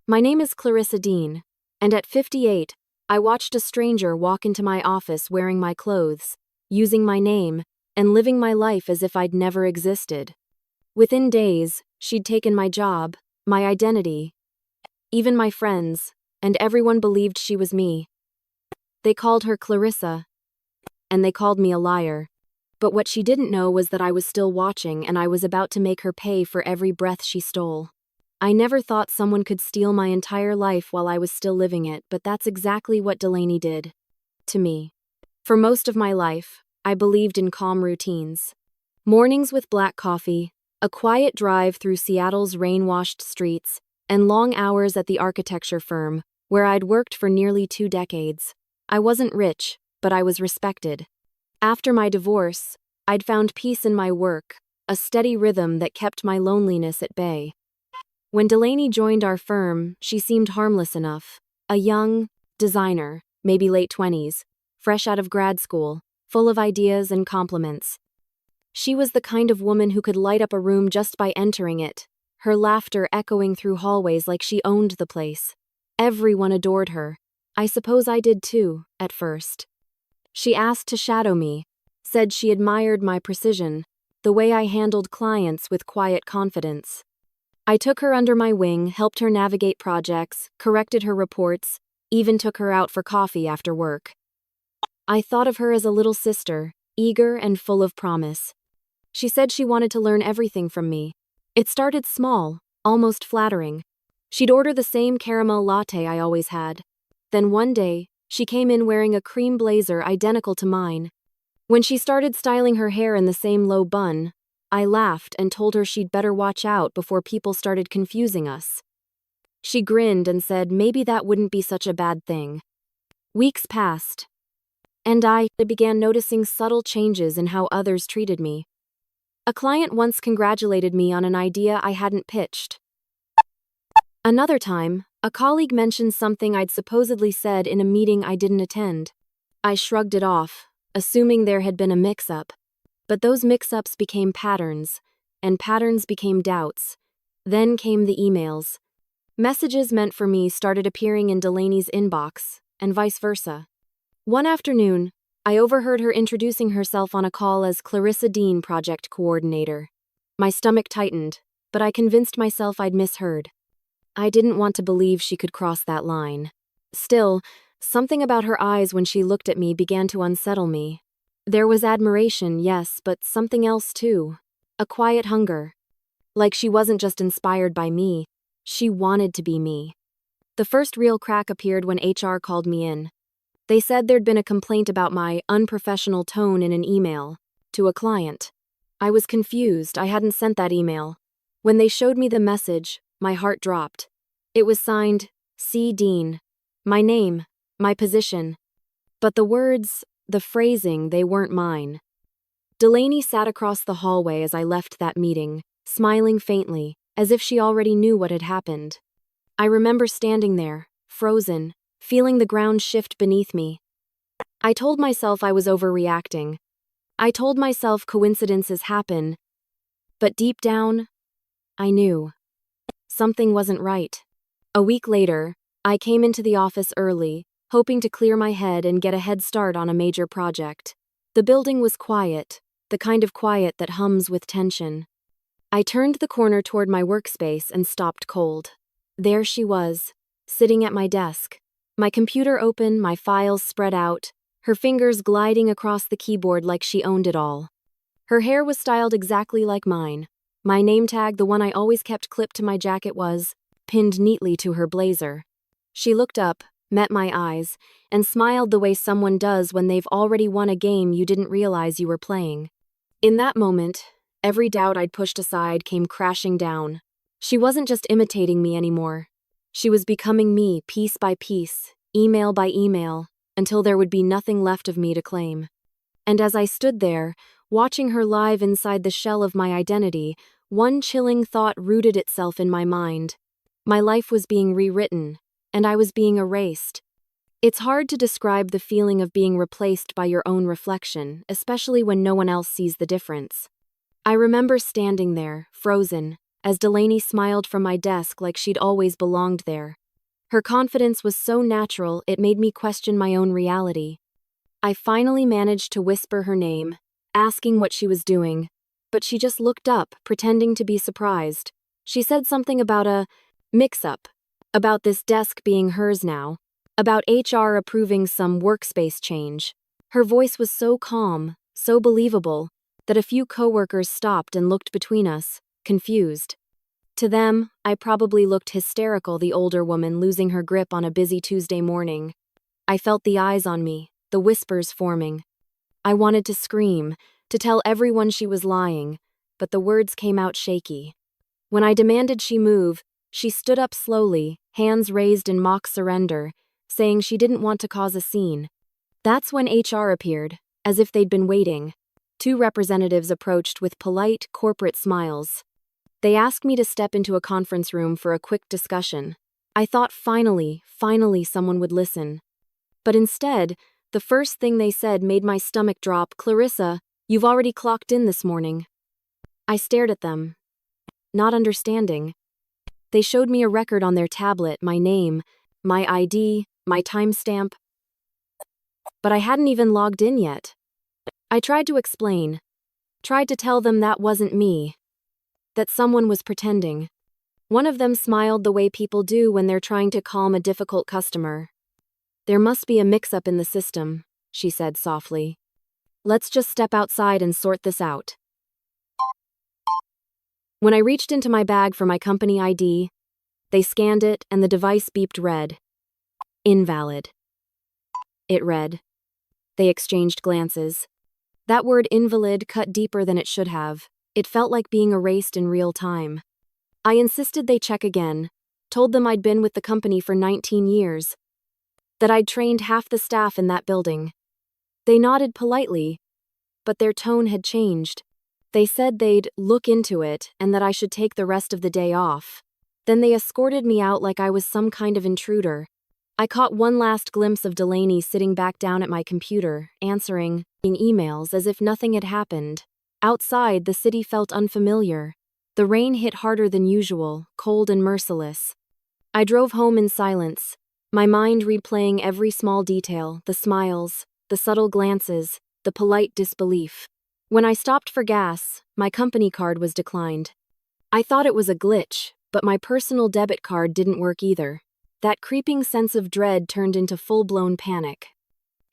My name is Clarissa Dean, and at 58, I watched a stranger walk into my office wearing my clothes, using my name, and living my life as if I'd never existed. Within days, she'd taken my job, my identity, even my friends, and everyone believed she was me. They called her Clarissa, and they called me a liar. But what she didn't know was that I was still watching and I was about to make her pay for every breath she stole. I never thought someone could steal my entire life while I was still living it, but that's exactly what Delaney did. To me. For most of my life, I believed in calm routines. Mornings with black coffee, a quiet drive through Seattle's rain-washed streets, and long hours at the architecture firm, where I'd worked for nearly 2 decades. I wasn't rich, but I was respected. After my divorce, I'd found peace in my work, a steady rhythm that kept my loneliness at bay. When Delaney joined our firm, she seemed harmless enough. A young designer, maybe late 20s, fresh out of grad school, full of ideas and compliments. She was the kind of woman who could light up a room just by entering it, her laughter echoing through hallways like she owned the place. Everyone adored her. I suppose I did too, at first. She asked to shadow me, said she admired my precision, the way I handled clients with quiet confidence. I took her under my wing, helped her navigate projects, corrected her reports, even took her out for coffee after work. I thought of her as a little sister, eager and full of promise. She said she wanted to learn everything from me. It started small, almost flattering. She'd order the same caramel latte I always had. Then one day, she came in wearing a cream blazer identical to mine. When she started styling her hair in the same low bun, I laughed and told her she'd better watch out before people started confusing us. She grinned and said maybe that wouldn't be such a bad thing. Weeks passed, and I began noticing subtle changes in how others treated me. A client once congratulated me on an idea I hadn't pitched. Another time, a colleague mentioned something I'd supposedly said in a meeting I didn't attend. I shrugged it off, assuming there had been a mix-up. But those mix-ups became patterns, and patterns became doubts. Then came the emails. Messages meant for me started appearing in Delaney's inbox, and vice versa. One afternoon, I overheard her introducing herself on a call as Clarissa Dean, project coordinator. My stomach tightened, but I convinced myself I'd misheard. I didn't want to believe she could cross that line. Still, something about her eyes when she looked at me began to unsettle me. There was admiration, yes, but something else too. A quiet hunger. Like she wasn't just inspired by me, she wanted to be me. The first real crack appeared when HR called me in. They said there'd been a complaint about my unprofessional tone in an email to a client. I was confused, I hadn't sent that email. When they showed me the message, my heart dropped. It was signed, C. Dean. My name, my position. But the words, the phrasing, they weren't mine. Delaney sat across the hallway as I left that meeting, smiling faintly, as if she already knew what had happened. I remember standing there, frozen, feeling the ground shift beneath me. I told myself I was overreacting. I told myself coincidences happen. But deep down, I knew. Something wasn't right. A week later, I came into the office early, hoping to clear my head and get a head start on a major project. The building was quiet, the kind of quiet that hums with tension. I turned the corner toward my workspace and stopped cold. There she was, sitting at my desk. My computer open, my files spread out, her fingers gliding across the keyboard like she owned it all. Her hair was styled exactly like mine. My name tag, the one I always kept clipped to my jacket, was pinned neatly to her blazer. She looked up, met my eyes, and smiled the way someone does when they've already won a game you didn't realize you were playing. In that moment, every doubt I'd pushed aside came crashing down. She wasn't just imitating me anymore. She was becoming me piece by piece, email by email, until there would be nothing left of me to claim. And as I stood there, watching her live inside the shell of my identity, one chilling thought rooted itself in my mind. My life was being rewritten, and I was being erased. It's hard to describe the feeling of being replaced by your own reflection, especially when no one else sees the difference. I remember standing there, frozen, as Delaney smiled from my desk like she'd always belonged there. Her confidence was so natural it made me question my own reality. I finally managed to whisper her name, asking what she was doing, but she just looked up, pretending to be surprised. She said something about a mix-up, about this desk being hers now, about HR approving some workspace change. Her voice was so calm, so believable, that a few coworkers stopped and looked between us, confused. To them, I probably looked hysterical, the older woman losing her grip on a busy Tuesday morning. I felt the eyes on me, the whispers forming. I wanted to scream, to tell everyone she was lying, but the words came out shaky. When I demanded she move, she stood up slowly, hands raised in mock surrender, saying she didn't want to cause a scene. That's when HR appeared, as if they'd been waiting. Two representatives approached with polite, corporate smiles. They asked me to step into a conference room for a quick discussion. I thought finally someone would listen. But instead, the first thing they said made my stomach drop. "Clarissa, you've already clocked in this morning." I stared at them, not understanding. They showed me a record on their tablet, my name, my ID, my timestamp. But I hadn't even logged in yet. I tried to explain, tried to tell them that wasn't me, that someone was pretending. One of them smiled the way people do when they're trying to calm a difficult customer. "There must be a mix-up in the system," she said softly. "Let's just step outside and sort this out." When I reached into my bag for my company ID, they scanned it and the device beeped red. "Invalid." It read. They exchanged glances. That word invalid cut deeper than it should have. It felt like being erased in real time. I insisted they check again, told them I'd been with the company for 19 years, that I'd trained half the staff in that building. They nodded politely, but their tone had changed. They said they'd look into it and that I should take the rest of the day off. Then they escorted me out like I was some kind of intruder. I caught one last glimpse of Delaney sitting back down at my computer, answering emails as if nothing had happened. Outside, the city felt unfamiliar. The rain hit harder than usual, cold and merciless. I drove home in silence, my mind replaying every small detail, the smiles, the subtle glances, the polite disbelief. When I stopped for gas, my company card was declined. I thought it was a glitch, but my personal debit card didn't work either. That creeping sense of dread turned into full-blown panic.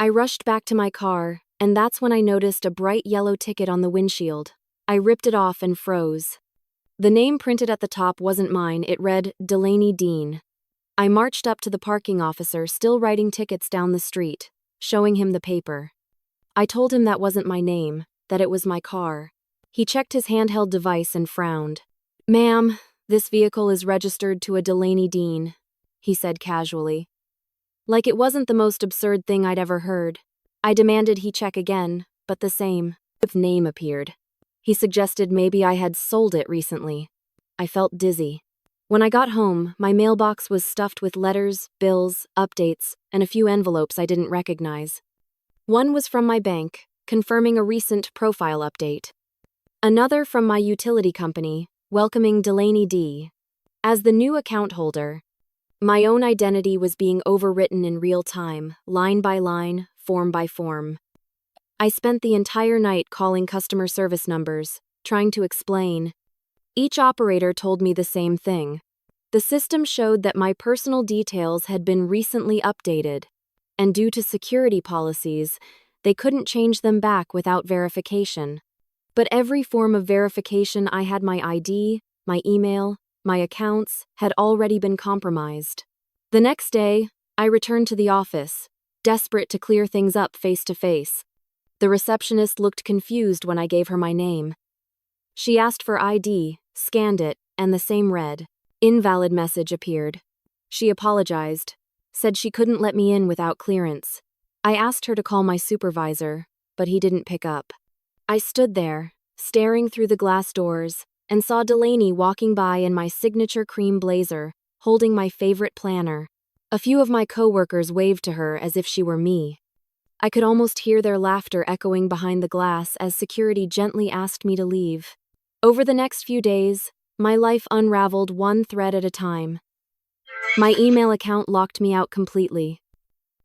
I rushed back to my car, and that's when I noticed a bright yellow ticket on the windshield. I ripped it off and froze. The name printed at the top wasn't mine, it read Delaney Dean. I marched up to the parking officer, still writing tickets down the street, showing him the paper. I told him that wasn't my name, that it was my car. He checked his handheld device and frowned. "Ma'am, this vehicle is registered to a Delaney Dean," he said casually. Like it wasn't the most absurd thing I'd ever heard. I demanded he check again, but the same name appeared. He suggested maybe I had sold it recently. I felt dizzy. When I got home, my mailbox was stuffed with letters, bills, updates, and a few envelopes I didn't recognize. One was from my bank, confirming a recent profile update. Another from my utility company, welcoming Delaney D. as the new account holder. My own identity was being overwritten in real time, line by line, form by form. I spent the entire night calling customer service numbers, trying to explain. Each operator told me the same thing. The system showed that my personal details had been recently updated, and due to security policies, they couldn't change them back without verification. But every form of verification I had, my ID, my email, my accounts, had already been compromised. The next day, I returned to the office, desperate to clear things up face to face. The receptionist looked confused when I gave her my name. She asked for ID, scanned it, and the same red, invalid message appeared. She apologized, said she couldn't let me in without clearance. I asked her to call my supervisor, but he didn't pick up. I stood there, staring through the glass doors, and saw Delaney walking by in my signature cream blazer, holding my favorite planner. A few of my coworkers waved to her as if she were me. I could almost hear their laughter echoing behind the glass as security gently asked me to leave. Over the next few days, my life unraveled one thread at a time. My email account locked me out completely.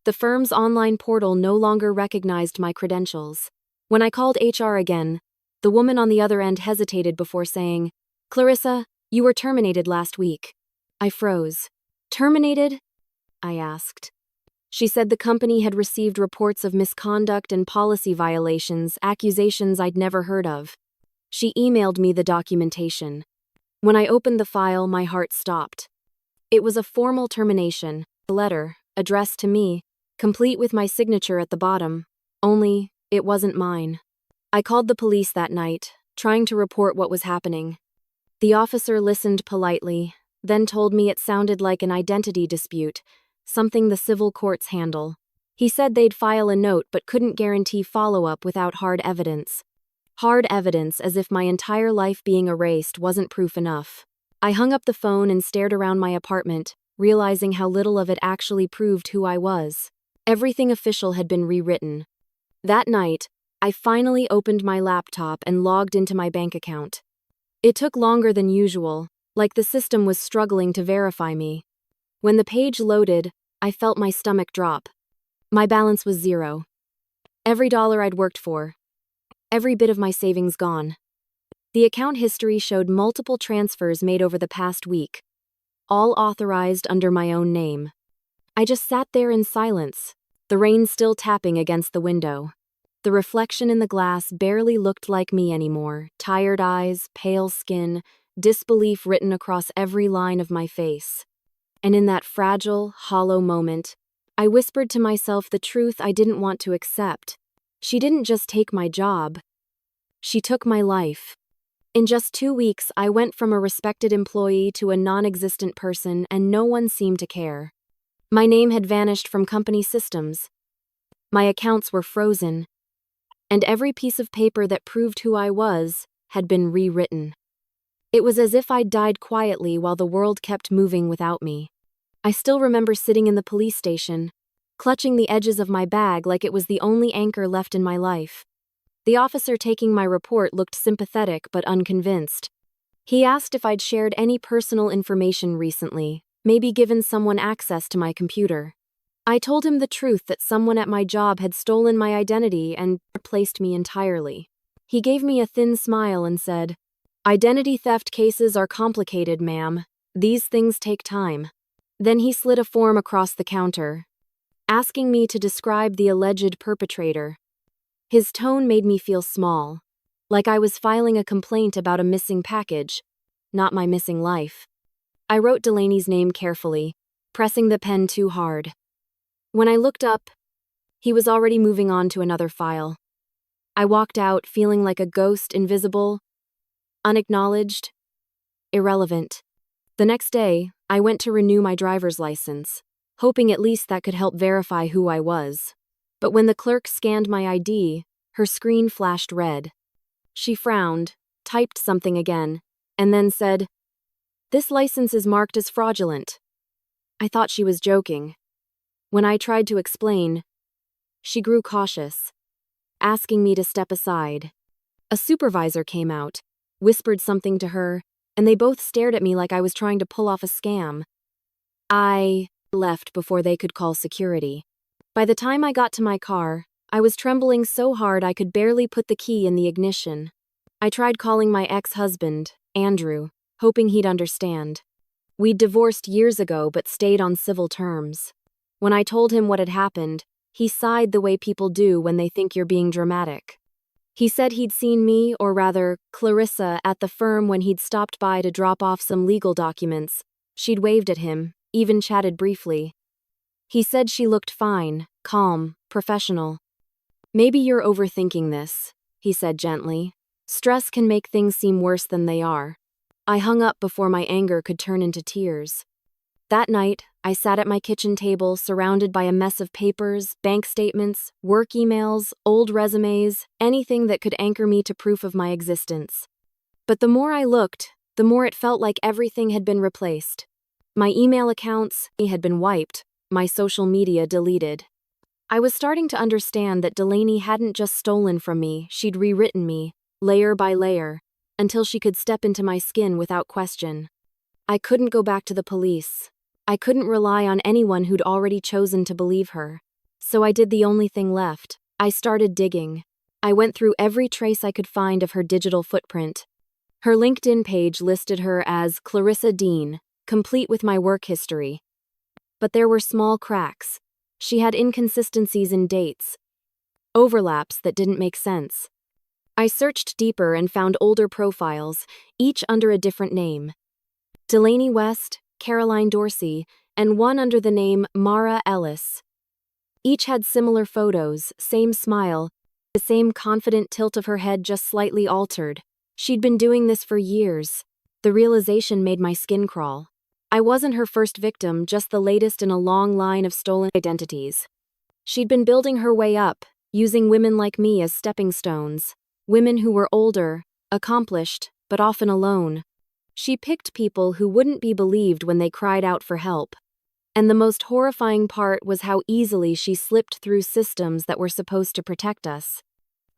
The firm's online portal no longer recognized my credentials. When I called HR again, the woman on the other end hesitated before saying, "Clarissa, you were terminated last week." I froze. "Terminated?" I asked. She said the company had received reports of misconduct and policy violations, accusations I'd never heard of. She emailed me the documentation. When I opened the file, my heart stopped. It was a formal termination, a letter, addressed to me, complete with my signature at the bottom, only it wasn't mine. I called the police that night, trying to report what was happening. The officer listened politely, then told me it sounded like an identity dispute, something the civil courts handle. He said they'd file a note but couldn't guarantee follow-up without hard evidence. Hard evidence, as if my entire life being erased wasn't proof enough. I hung up the phone and stared around my apartment, realizing how little of it actually proved who I was. Everything official had been rewritten. That night, I finally opened my laptop and logged into my bank account. It took longer than usual, like the system was struggling to verify me. When the page loaded, I felt my stomach drop. My balance was zero. Every dollar I'd worked for. Every bit of my savings gone. The account history showed multiple transfers made over the past week, all authorized under my own name. I just sat there in silence, the rain still tapping against the window. The reflection in the glass barely looked like me anymore, tired eyes, pale skin, disbelief written across every line of my face. And in that fragile, hollow moment, I whispered to myself the truth I didn't want to accept. She didn't just take my job. She took my life. In just 2 weeks, I went from a respected employee to a non-existent person, and no one seemed to care. My name had vanished from company systems. My accounts were frozen. And every piece of paper that proved who I was had been rewritten. It was as if I'd died quietly while the world kept moving without me. I still remember sitting in the police station, clutching the edges of my bag like it was the only anchor left in my life. The officer taking my report looked sympathetic but unconvinced. He asked if I'd shared any personal information recently, maybe given someone access to my computer. I told him the truth that someone at my job had stolen my identity and replaced me entirely. He gave me a thin smile and said, "Identity theft cases are complicated, ma'am. These things take time." Then he slid a form across the counter, asking me to describe the alleged perpetrator. His tone made me feel small, like I was filing a complaint about a missing package, not my missing life. I wrote Delaney's name carefully, pressing the pen too hard. When I looked up, he was already moving on to another file. I walked out feeling like a ghost, invisible, unacknowledged, irrelevant. The next day, I went to renew my driver's license, hoping at least that could help verify who I was. But when the clerk scanned my ID, her screen flashed red. She frowned, typed something again, and then said, "This license is marked as fraudulent." I thought she was joking. When I tried to explain, she grew cautious, asking me to step aside. A supervisor came out, whispered something to her, and they both stared at me like I was trying to pull off a scam. I left before they could call security. By the time I got to my car, I was trembling so hard I could barely put the key in the ignition. I tried calling my ex-husband, Andrew, hoping he'd understand. We'd divorced years ago but stayed on civil terms. When I told him what had happened, he sighed the way people do when they think you're being dramatic. He said he'd seen me, or rather, Clarissa, at the firm when he'd stopped by to drop off some legal documents. She'd waved at him, even chatted briefly. He said she looked fine, calm, professional. "Maybe you're overthinking this," he said gently. "Stress can make things seem worse than they are." I hung up before my anger could turn into tears. That night, I sat at my kitchen table surrounded by a mess of papers, bank statements, work emails, old resumes, anything that could anchor me to proof of my existence. But the more I looked, the more it felt like everything had been replaced. My email accounts had been wiped, my social media deleted. I was starting to understand that Delaney hadn't just stolen from me, she'd rewritten me, layer by layer, until she could step into my skin without question. I couldn't go back to the police. I couldn't rely on anyone who'd already chosen to believe her. So I did the only thing left. I started digging. I went through every trace I could find of her digital footprint. Her LinkedIn page listed her as Clarissa Dean, complete with my work history. But there were small cracks. She had inconsistencies in dates, overlaps that didn't make sense. I searched deeper and found older profiles, each under a different name. Delaney West, Caroline Dorsey, and one under the name Mara Ellis. Each had similar photos, same smile, the same confident tilt of her head just slightly altered. She'd been doing this for years. The realization made my skin crawl. I wasn't her first victim, just the latest in a long line of stolen identities. She'd been building her way up, using women like me as stepping stones. Women who were older, accomplished, but often alone. She picked people who wouldn't be believed when they cried out for help. And the most horrifying part was how easily she slipped through systems that were supposed to protect us.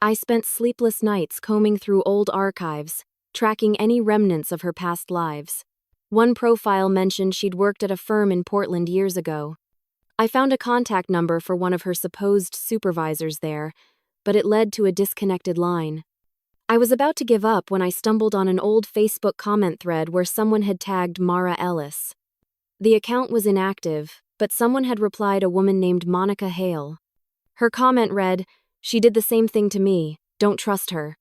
I spent sleepless nights combing through old archives, tracking any remnants of her past lives. One profile mentioned she'd worked at a firm in Portland years ago. I found a contact number for one of her supposed supervisors there, but it led to a disconnected line. I was about to give up when I stumbled on an old Facebook comment thread where someone had tagged Mara Ellis. The account was inactive, but someone had replied a woman named Monica Hale. Her comment read, "She did the same thing to me, don't trust her."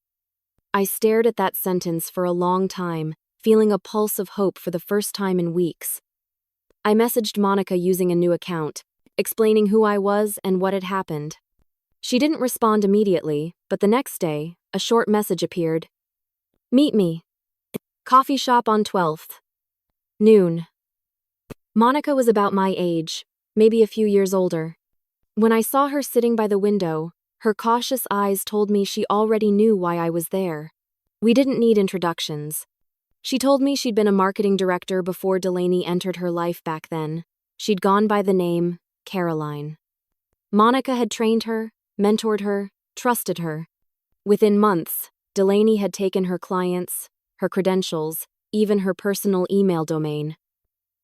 I stared at that sentence for a long time, feeling a pulse of hope for the first time in weeks. I messaged Monica using a new account, explaining who I was and what had happened. She didn't respond immediately, but the next day, a short message appeared. "Meet me. Coffee shop on 12th. Noon." Monica was about my age, maybe a few years older. When I saw her sitting by the window, her cautious eyes told me she already knew why I was there. We didn't need introductions. She told me she'd been a marketing director before Delaney entered her life back then. She'd gone by the name Caroline. Monica had trained her, mentored her, trusted her. Within months, Delaney had taken her clients, her credentials, even her personal email domain.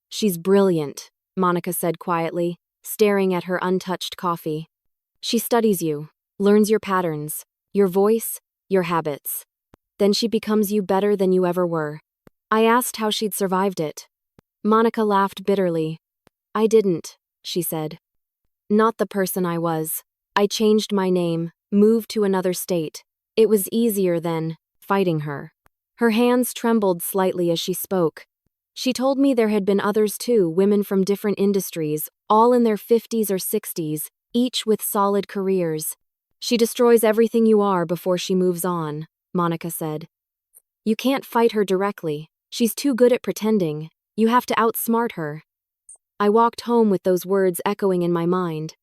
"She's brilliant," Monica said quietly, staring at her untouched coffee. "She studies you, learns your patterns, your voice, your habits. Then she becomes you better than you ever were." I asked how she'd survived it. Monica laughed bitterly. "I didn't," she said. "Not the person I was. I changed my name, moved to another state. It was easier than fighting her." Her hands trembled slightly as she spoke. She told me there had been others too, women from different industries, all in their 50s or 60s, each with solid careers. "She destroys everything you are before she moves on," Monica said. "You can't fight her directly. She's too good at pretending. You have to outsmart her." I walked home with those words echoing in my mind.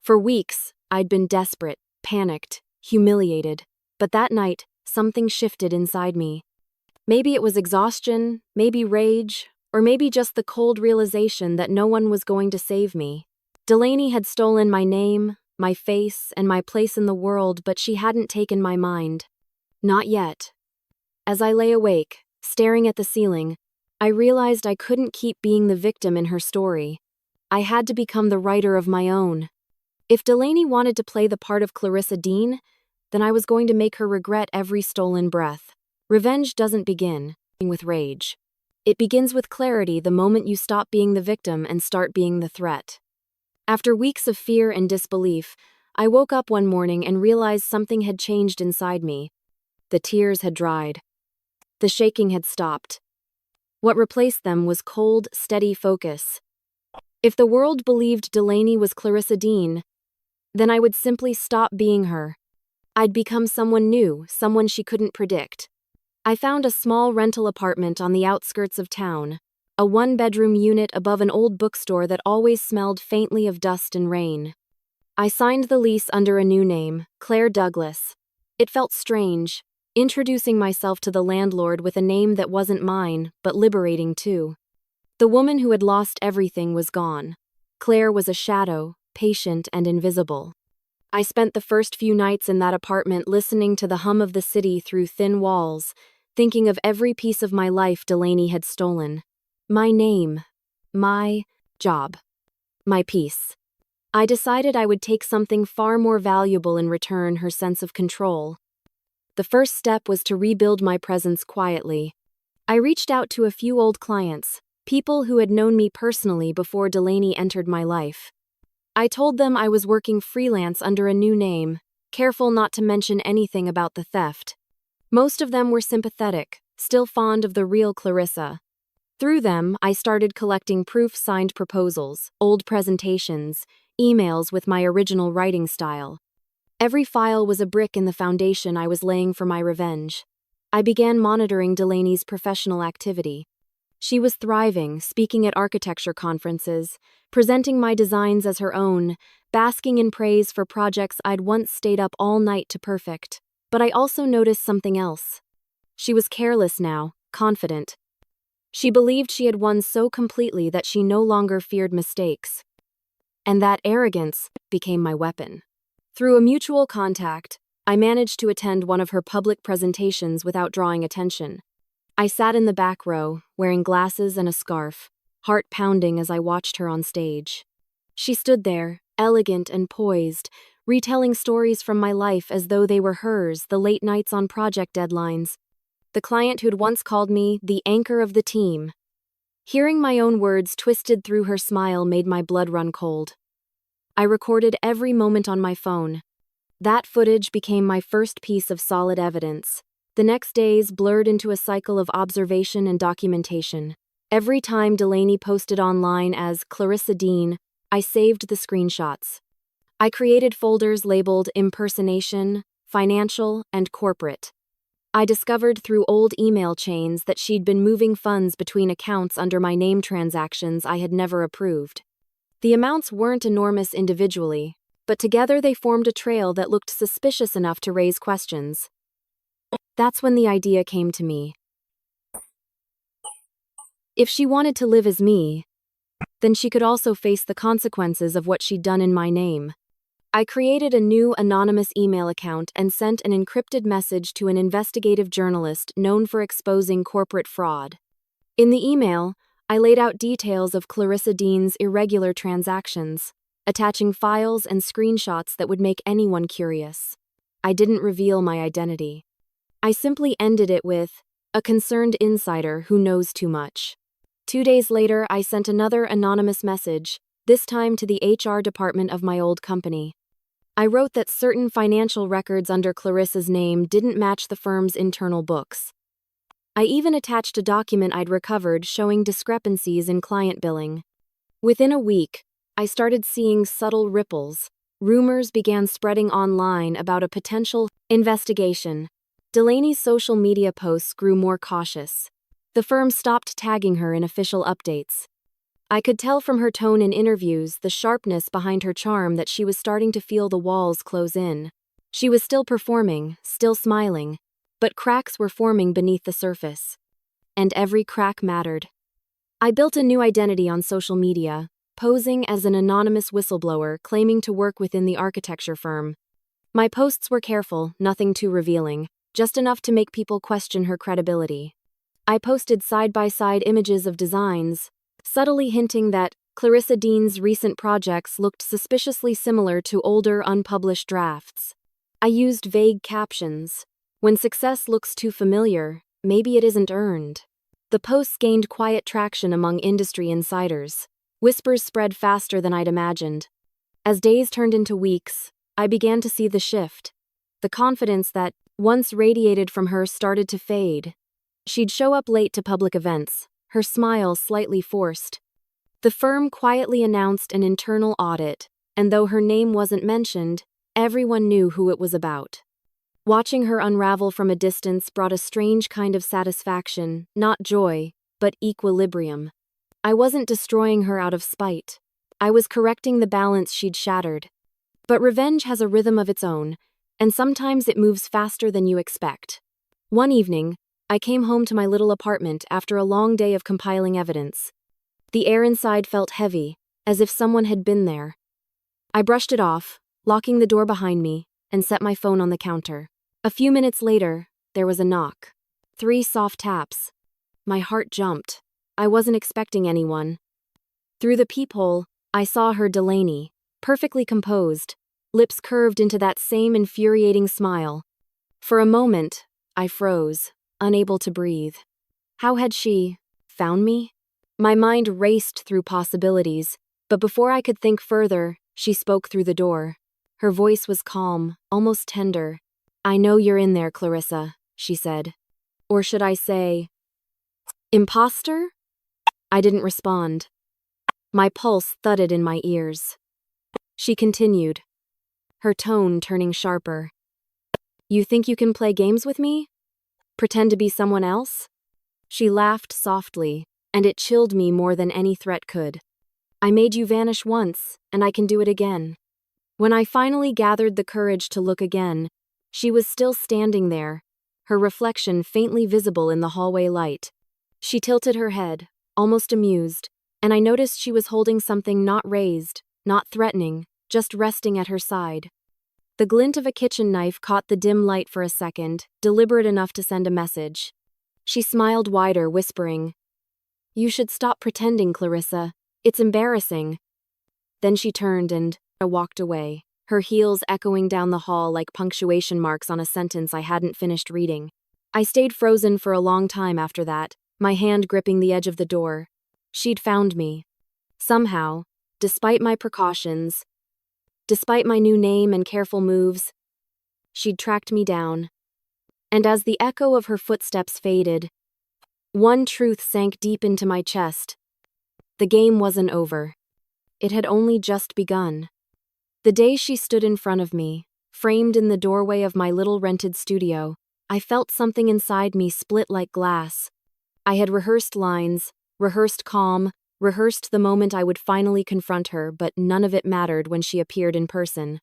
For weeks, I'd been desperate, panicked, humiliated. But that night, something shifted inside me. Maybe it was exhaustion, maybe rage, or maybe just the cold realization that no one was going to save me. Delaney had stolen my name, my face, and my place in the world, but she hadn't taken my mind. Not yet. As I lay awake, staring at the ceiling, I realized I couldn't keep being the victim in her story. I had to become the writer of my own. If Delaney wanted to play the part of Clarissa Dean, then I was going to make her regret every stolen breath. Revenge doesn't begin with rage. It begins with clarity the moment you stop being the victim and start being the threat. After weeks of fear and disbelief, I woke up one morning and realized something had changed inside me. The tears had dried. The shaking had stopped. What replaced them was cold, steady focus. If the world believed Delaney was Clarissa Dean, then I would simply stop being her. I'd become someone new, someone she couldn't predict. I found a small rental apartment on the outskirts of town, a one-bedroom unit above an old bookstore that always smelled faintly of dust and rain. I signed the lease under a new name, Claire Douglas. It felt strange, introducing myself to the landlord with a name that wasn't mine, but liberating too. The woman who had lost everything was gone. Claire was a shadow, patient and invisible. I spent the first few nights in that apartment listening to the hum of the city through thin walls, thinking of every piece of my life Delaney had stolen. My name. My Job. My peace. I decided I would take something far more valuable in return: her sense of control. The first step was to rebuild my presence quietly. I reached out to a few old clients, people who had known me personally before Delaney entered my life. I told them I was working freelance under a new name, careful not to mention anything about the theft. Most of them were sympathetic, still fond of the real Clarissa. Through them, I started collecting proof-signed proposals, old presentations, emails with my original writing style. Every file was a brick in the foundation I was laying for my revenge. I began monitoring Delaney's professional activity. She was thriving, speaking at architecture conferences, presenting my designs as her own, basking in praise for projects I'd once stayed up all night to perfect. But I also noticed something else. She was careless now, confident. She believed she had won so completely that she no longer feared mistakes. And that arrogance became my weapon. Through a mutual contact, I managed to attend one of her public presentations without drawing attention. I sat in the back row, wearing glasses and a scarf, heart pounding as I watched her on stage. She stood there, elegant and poised, retelling stories from my life as though they were hers: the late nights on project deadlines, the client who'd once called me the anchor of the team. Hearing my own words twisted through her smile made my blood run cold. I recorded every moment on my phone. That footage became my first piece of solid evidence. The next days blurred into a cycle of observation and documentation. Every time Delaney posted online as Clarissa Dean, I saved the screenshots. I created folders labeled impersonation, financial, and corporate. I discovered through old email chains that she'd been moving funds between accounts under my name, transactions I had never approved. The amounts weren't enormous individually, but together they formed a trail that looked suspicious enough to raise questions. That's when the idea came to me. If she wanted to live as me, then she could also face the consequences of what she'd done in my name. I created a new anonymous email account and sent an encrypted message to an investigative journalist known for exposing corporate fraud. In the email, I laid out details of Clarissa Dean's irregular transactions, attaching files and screenshots that would make anyone curious. I didn't reveal my identity. I simply ended it with, "A concerned insider who knows too much." 2 days later, I sent another anonymous message, this time to the HR department of my old company. I wrote that certain financial records under Clarissa's name didn't match the firm's internal books. I even attached a document I'd recovered showing discrepancies in client billing. Within a week, I started seeing subtle ripples. Rumors began spreading online about a potential investigation. Delaney's social media posts grew more cautious. The firm stopped tagging her in official updates. I could tell from her tone in interviews, the sharpness behind her charm, that she was starting to feel the walls close in. She was still performing, still smiling, but cracks were forming beneath the surface. And every crack mattered. I built a new identity on social media, posing as an anonymous whistleblower claiming to work within the architecture firm. My posts were careful, nothing too revealing, just enough to make people question her credibility. I posted side-by-side images of designs, subtly hinting that Clarissa Dean's recent projects looked suspiciously similar to older unpublished drafts. I used vague captions. When success looks too familiar, maybe it isn't earned. The posts gained quiet traction among industry insiders. Whispers spread faster than I'd imagined. As days turned into weeks, I began to see the shift. The confidence that once radiated from her started to fade. She'd show up late to public events, her smile slightly forced. The firm quietly announced an internal audit, and though her name wasn't mentioned, everyone knew who it was about. Watching her unravel from a distance brought a strange kind of satisfaction, not joy, but equilibrium. I wasn't destroying her out of spite. I was correcting the balance she'd shattered. But revenge has a rhythm of its own, and sometimes it moves faster than you expect. One evening, I came home to my little apartment after a long day of compiling evidence. The air inside felt heavy, as if someone had been there. I brushed it off, locking the door behind me, and set my phone on the counter. A few minutes later, there was a knock. 3 soft taps. My heart jumped. I wasn't expecting anyone. Through the peephole, I saw her Delaney, perfectly composed, lips curved into that same infuriating smile. For a moment, I froze, unable to breathe. How had she found me? My mind raced through possibilities, but before I could think further, she spoke through the door. Her voice was calm, almost tender. "I know you're in there, Clarissa," she said. Or should I say, imposter? I didn't respond. My pulse thudded in my ears. She continued, her tone turning sharper. "You think you can play games with me? Pretend to be someone else?" She laughed softly, and it chilled me more than any threat could. "I made you vanish once, and I can do it again." When I finally gathered the courage to look again, she was still standing there, her reflection faintly visible in the hallway light. She tilted her head, almost amused, and I noticed she was holding something not raised, not threatening, just resting at her side. The glint of a kitchen knife caught the dim light for a second, deliberate enough to send a message. She smiled wider, whispering, "You should stop pretending, Clarissa. It's embarrassing." Then she turned and walked away, her heels echoing down the hall like punctuation marks on a sentence I hadn't finished reading. I stayed frozen for a long time after that, my hand gripping the edge of the door. She'd found me. Somehow, despite my precautions, despite my new name and careful moves, she'd tracked me down. And as the echo of her footsteps faded, one truth sank deep into my chest. The game wasn't over. It had only just begun. The day she stood in front of me, framed in the doorway of my little rented studio, I felt something inside me split like glass. I had rehearsed lines, rehearsed calm, rehearsed the moment I would finally confront her, but none of it mattered when she appeared in person.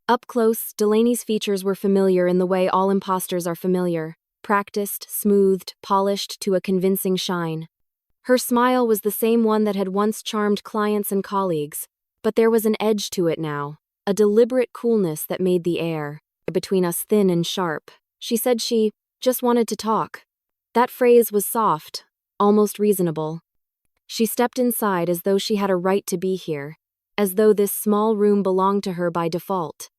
Up close, Delaney's features were familiar in the way all imposters are familiar, practiced, smoothed, polished to a convincing shine. Her smile was the same one that had once charmed clients and colleagues, but there was an edge to it now, a deliberate coolness that made the air between us thin and sharp. She said she just wanted to talk. That phrase was soft, almost reasonable. She stepped inside as though she had a right to be here, as though this small room belonged to her by default.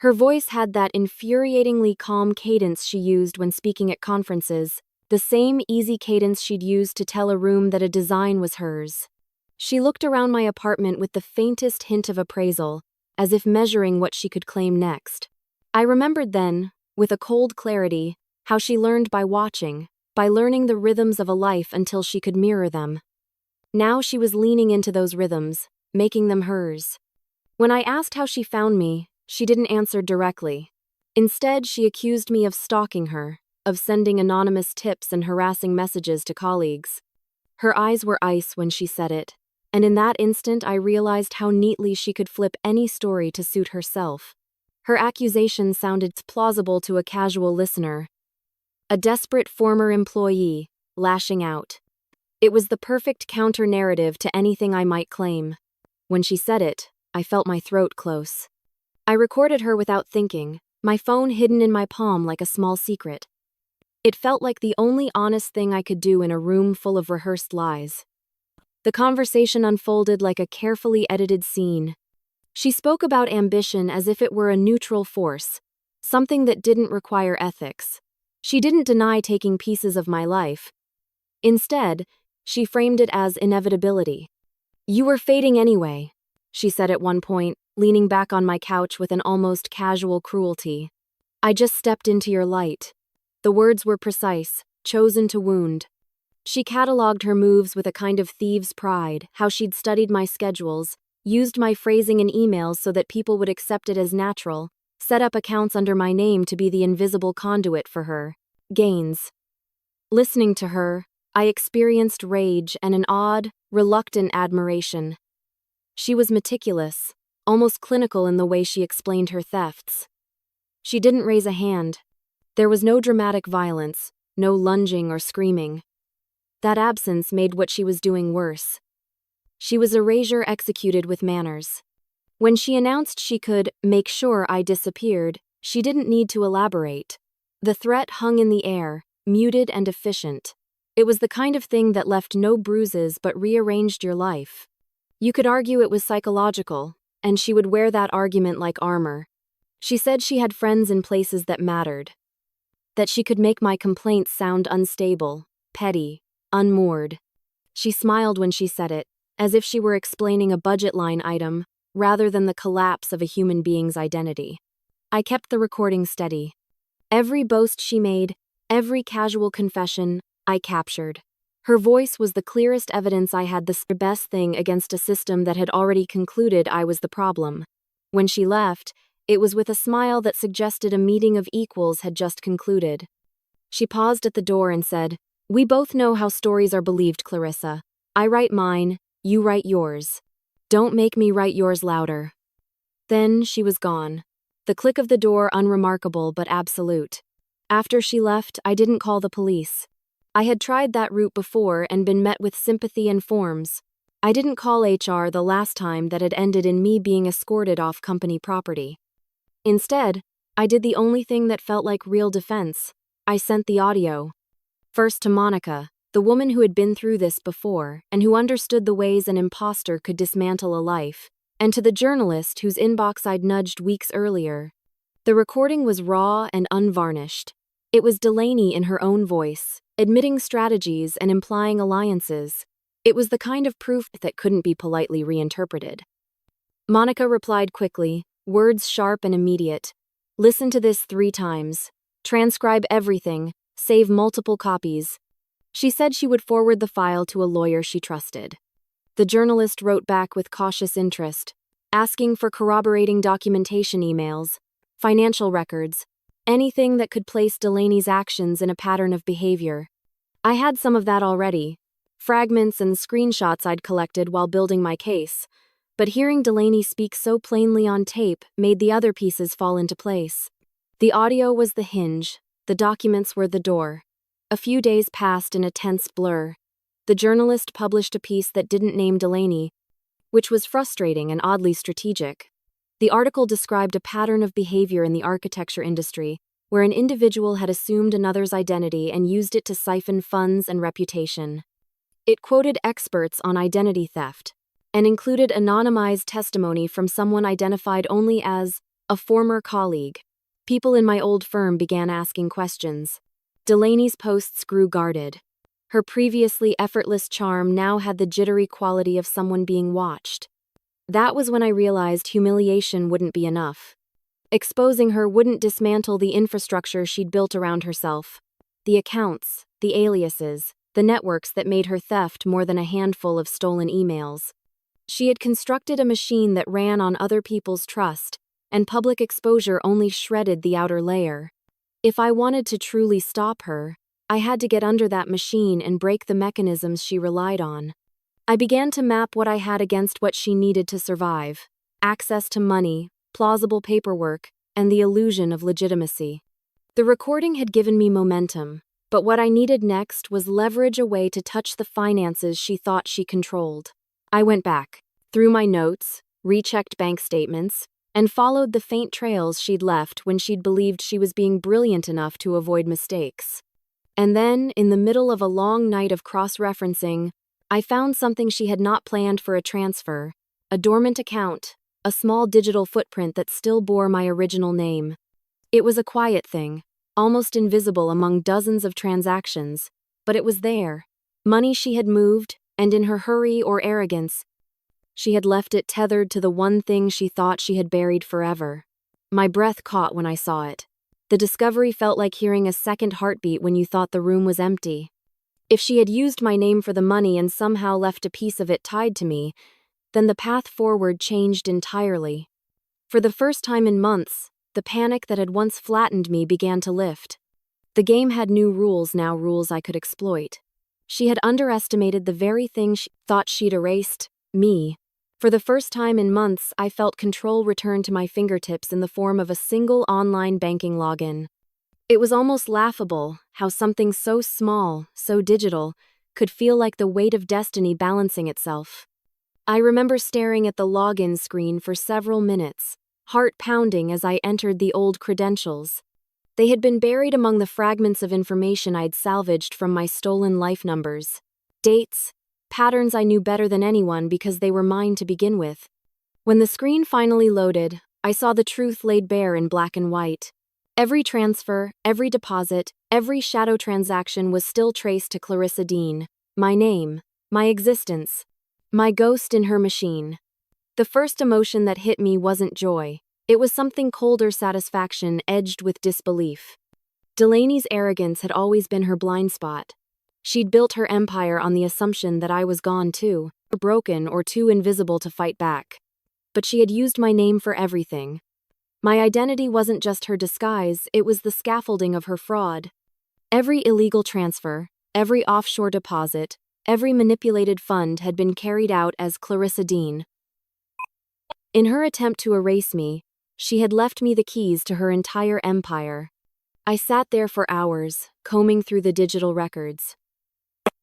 Her voice had that infuriatingly calm cadence she used when speaking at conferences, the same easy cadence she'd used to tell a room that a design was hers. She looked around my apartment with the faintest hint of appraisal, as if measuring what she could claim next. I remembered then, with a cold clarity, how she learned by watching, by learning the rhythms of a life until she could mirror them. Now she was leaning into those rhythms, making them hers. When I asked how she found me, she didn't answer directly. Instead, she accused me of stalking her, of sending anonymous tips and harassing messages to colleagues. Her eyes were ice when she said it, and in that instant I realized how neatly she could flip any story to suit herself. Her accusation sounded plausible to a casual listener. A desperate former employee, lashing out. It was the perfect counter-narrative to anything I might claim. When she said it, I felt my throat close. I recorded her without thinking, my phone hidden in my palm like a small secret. It felt like the only honest thing I could do in a room full of rehearsed lies. The conversation unfolded like a carefully edited scene. She spoke about ambition as if it were a neutral force, something that didn't require ethics. She didn't deny taking pieces of my life. Instead, she framed it as inevitability. "You were fading anyway," she said at one point, leaning back on my couch with an almost casual cruelty. "I just stepped into your light." The words were precise, chosen to wound. She catalogued her moves with a kind of thieves' pride, how she'd studied my schedules, used my phrasing in emails so that people would accept it as natural, set up accounts under my name to be the invisible conduit for her gains. Listening to her, I experienced rage and an odd, reluctant admiration. She was meticulous, almost clinical in the way she explained her thefts. She didn't raise a hand. There was no dramatic violence, no lunging or screaming. That absence made what she was doing worse. She was erasure executed with manners. When she announced she could make sure I disappeared, she didn't need to elaborate. The threat hung in the air, muted and efficient. It was the kind of thing that left no bruises but rearranged your life. You could argue it was psychological, and she would wear that argument like armor. She said she had friends in places that mattered, that she could make my complaints sound unstable, petty, unmoored. She smiled when she said it, as if she were explaining a budget line item, rather than the collapse of a human being's identity. I kept the recording steady. Every boast she made, every casual confession, I captured. Her voice was the clearest evidence I had the best thing against a system that had already concluded I was the problem. When she left, it was with a smile that suggested a meeting of equals had just concluded. She paused at the door and said, "We both know how stories are believed, Clarissa. I write mine, you write yours. Don't make me write yours louder." Then she was gone. The click of the door unremarkable but absolute. After she left, I didn't call the police. I had tried that route before and been met with sympathy and forms. I didn't call HR the last time that had ended in me being escorted off company property. Instead, I did the only thing that felt like real defense. I sent the audio. First to Monica, the woman who had been through this before and who understood the ways an imposter could dismantle a life, and to the journalist whose inbox I'd nudged weeks earlier. The recording was raw and unvarnished. It was Delaney in her own voice, admitting strategies and implying alliances. It was the kind of proof that couldn't be politely reinterpreted. Monica replied quickly, words sharp and immediate. "Listen to this 3 times. Transcribe everything, save multiple copies." She said she would forward the file to a lawyer she trusted. The journalist wrote back with cautious interest, asking for corroborating documentation emails, financial records, anything that could place Delaney's actions in a pattern of behavior. I had some of that already, fragments and screenshots I'd collected while building my case, but hearing Delaney speak so plainly on tape made the other pieces fall into place. The audio was the hinge, the documents were the door. A few days passed in a tense blur. The journalist published a piece that didn't name Delaney, which was frustrating and oddly strategic. The article described a pattern of behavior in the architecture industry, where an individual had assumed another's identity and used it to siphon funds and reputation. It quoted experts on identity theft, and included anonymized testimony from someone identified only as a former colleague. People in my old firm began asking questions. Delaney's posts grew guarded. Her previously effortless charm now had the jittery quality of someone being watched. That was when I realized humiliation wouldn't be enough. Exposing her wouldn't dismantle the infrastructure she'd built around herself. The accounts, the aliases, the networks that made her theft more than a handful of stolen emails. She had constructed a machine that ran on other people's trust, and public exposure only shredded the outer layer. If I wanted to truly stop her, I had to get under that machine and break the mechanisms she relied on. I began to map what I had against what she needed to survive: access to money, plausible paperwork, and the illusion of legitimacy. The recording had given me momentum, but what I needed next was leverage, a way to touch the finances she thought she controlled. I went back, through my notes, rechecked bank statements, and followed the faint trails she'd left when she'd believed she was being brilliant enough to avoid mistakes. And then, in the middle of a long night of cross-referencing, I found something she had not planned for: a transfer, a dormant account, a small digital footprint that still bore my original name. It was a quiet thing, almost invisible among dozens of transactions, but it was there. Money she had moved, and in her hurry or arrogance, she had left it tethered to the one thing she thought she had buried forever. My breath caught when I saw it. The discovery felt like hearing a second heartbeat when you thought the room was empty. If she had used my name for the money and somehow left a piece of it tied to me, then the path forward changed entirely. For the first time in months, the panic that had once flattened me began to lift. The game had new rules now, rules I could exploit. She had underestimated the very thing she thought she'd erased: me. For the first time in months, I felt control return to my fingertips in the form of a single online banking login. It was almost laughable how something so small, so digital, could feel like the weight of destiny balancing itself. I remember staring at the login screen for several minutes, heart pounding as I entered the old credentials. They had been buried among the fragments of information I'd salvaged from my stolen life numbers. Dates, patterns I knew better than anyone because they were mine to begin with. When the screen finally loaded, I saw the truth laid bare in black and white. Every transfer, every deposit, every shadow transaction was still traced to Clarissa Dean. My name, my existence, my ghost in her machine. The first emotion that hit me wasn't joy. It was something colder, satisfaction edged with disbelief. Delaney's arrogance had always been her blind spot. She'd built her empire on the assumption that I was gone too, broken or too invisible to fight back. But she had used my name for everything. My identity wasn't just her disguise, it was the scaffolding of her fraud. Every illegal transfer, every offshore deposit, every manipulated fund had been carried out as Clarissa Dean. In her attempt to erase me, she had left me the keys to her entire empire. I sat there for hours, combing through the digital records.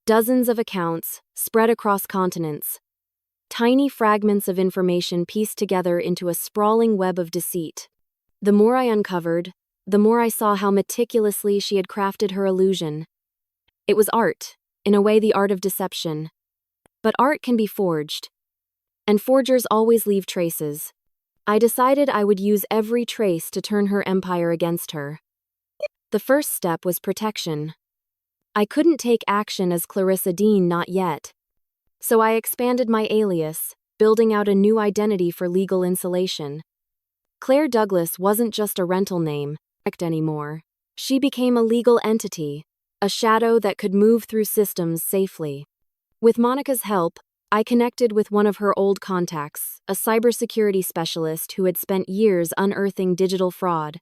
Dozens of accounts, spread across continents. Tiny fragments of information pieced together into a sprawling web of deceit. The more I uncovered, the more I saw how meticulously she had crafted her illusion. It was art, in a way the art of deception. But art can be forged. And forgers always leave traces. I decided I would use every trace to turn her empire against her. The first step was protection. I couldn't take action as Clarissa Dean, not yet. So I expanded my alias, building out a new identity for legal insulation. Claire Douglas wasn't just a rental name anymore. She became a legal entity, a shadow that could move through systems safely. With Monica's help, I connected with one of her old contacts, a cybersecurity specialist who had spent years unearthing digital fraud.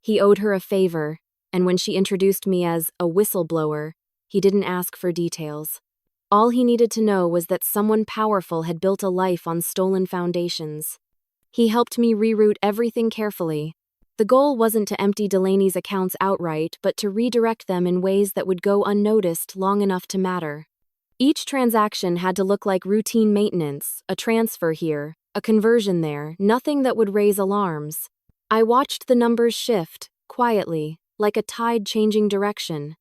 He owed her a favor, and when she introduced me as a whistleblower, he didn't ask for details. All he needed to know was that someone powerful had built a life on stolen foundations. He helped me reroute everything carefully. The goal wasn't to empty Delaney's accounts outright, but to redirect them in ways that would go unnoticed long enough to matter. Each transaction had to look like routine maintenance, a transfer here, a conversion there, nothing that would raise alarms. I watched the numbers shift, quietly, like a tide changing direction.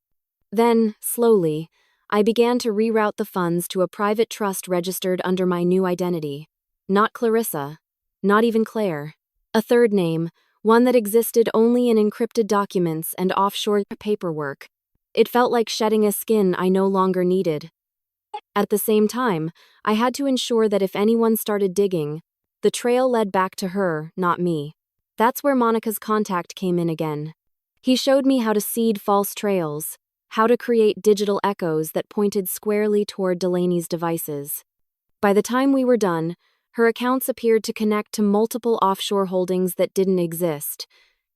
Then, slowly, I began to reroute the funds to a private trust registered under my new identity. Not Clarissa. Not even Claire. A third name, one that existed only in encrypted documents and offshore paperwork. It felt like shedding a skin I no longer needed. At the same time, I had to ensure that if anyone started digging, the trail led back to her, not me. That's where Monica's contact came in again. He showed me how to seed false trails, how to create digital echoes that pointed squarely toward Delaney's devices. By the time we were done, her accounts appeared to connect to multiple offshore holdings that didn't exist,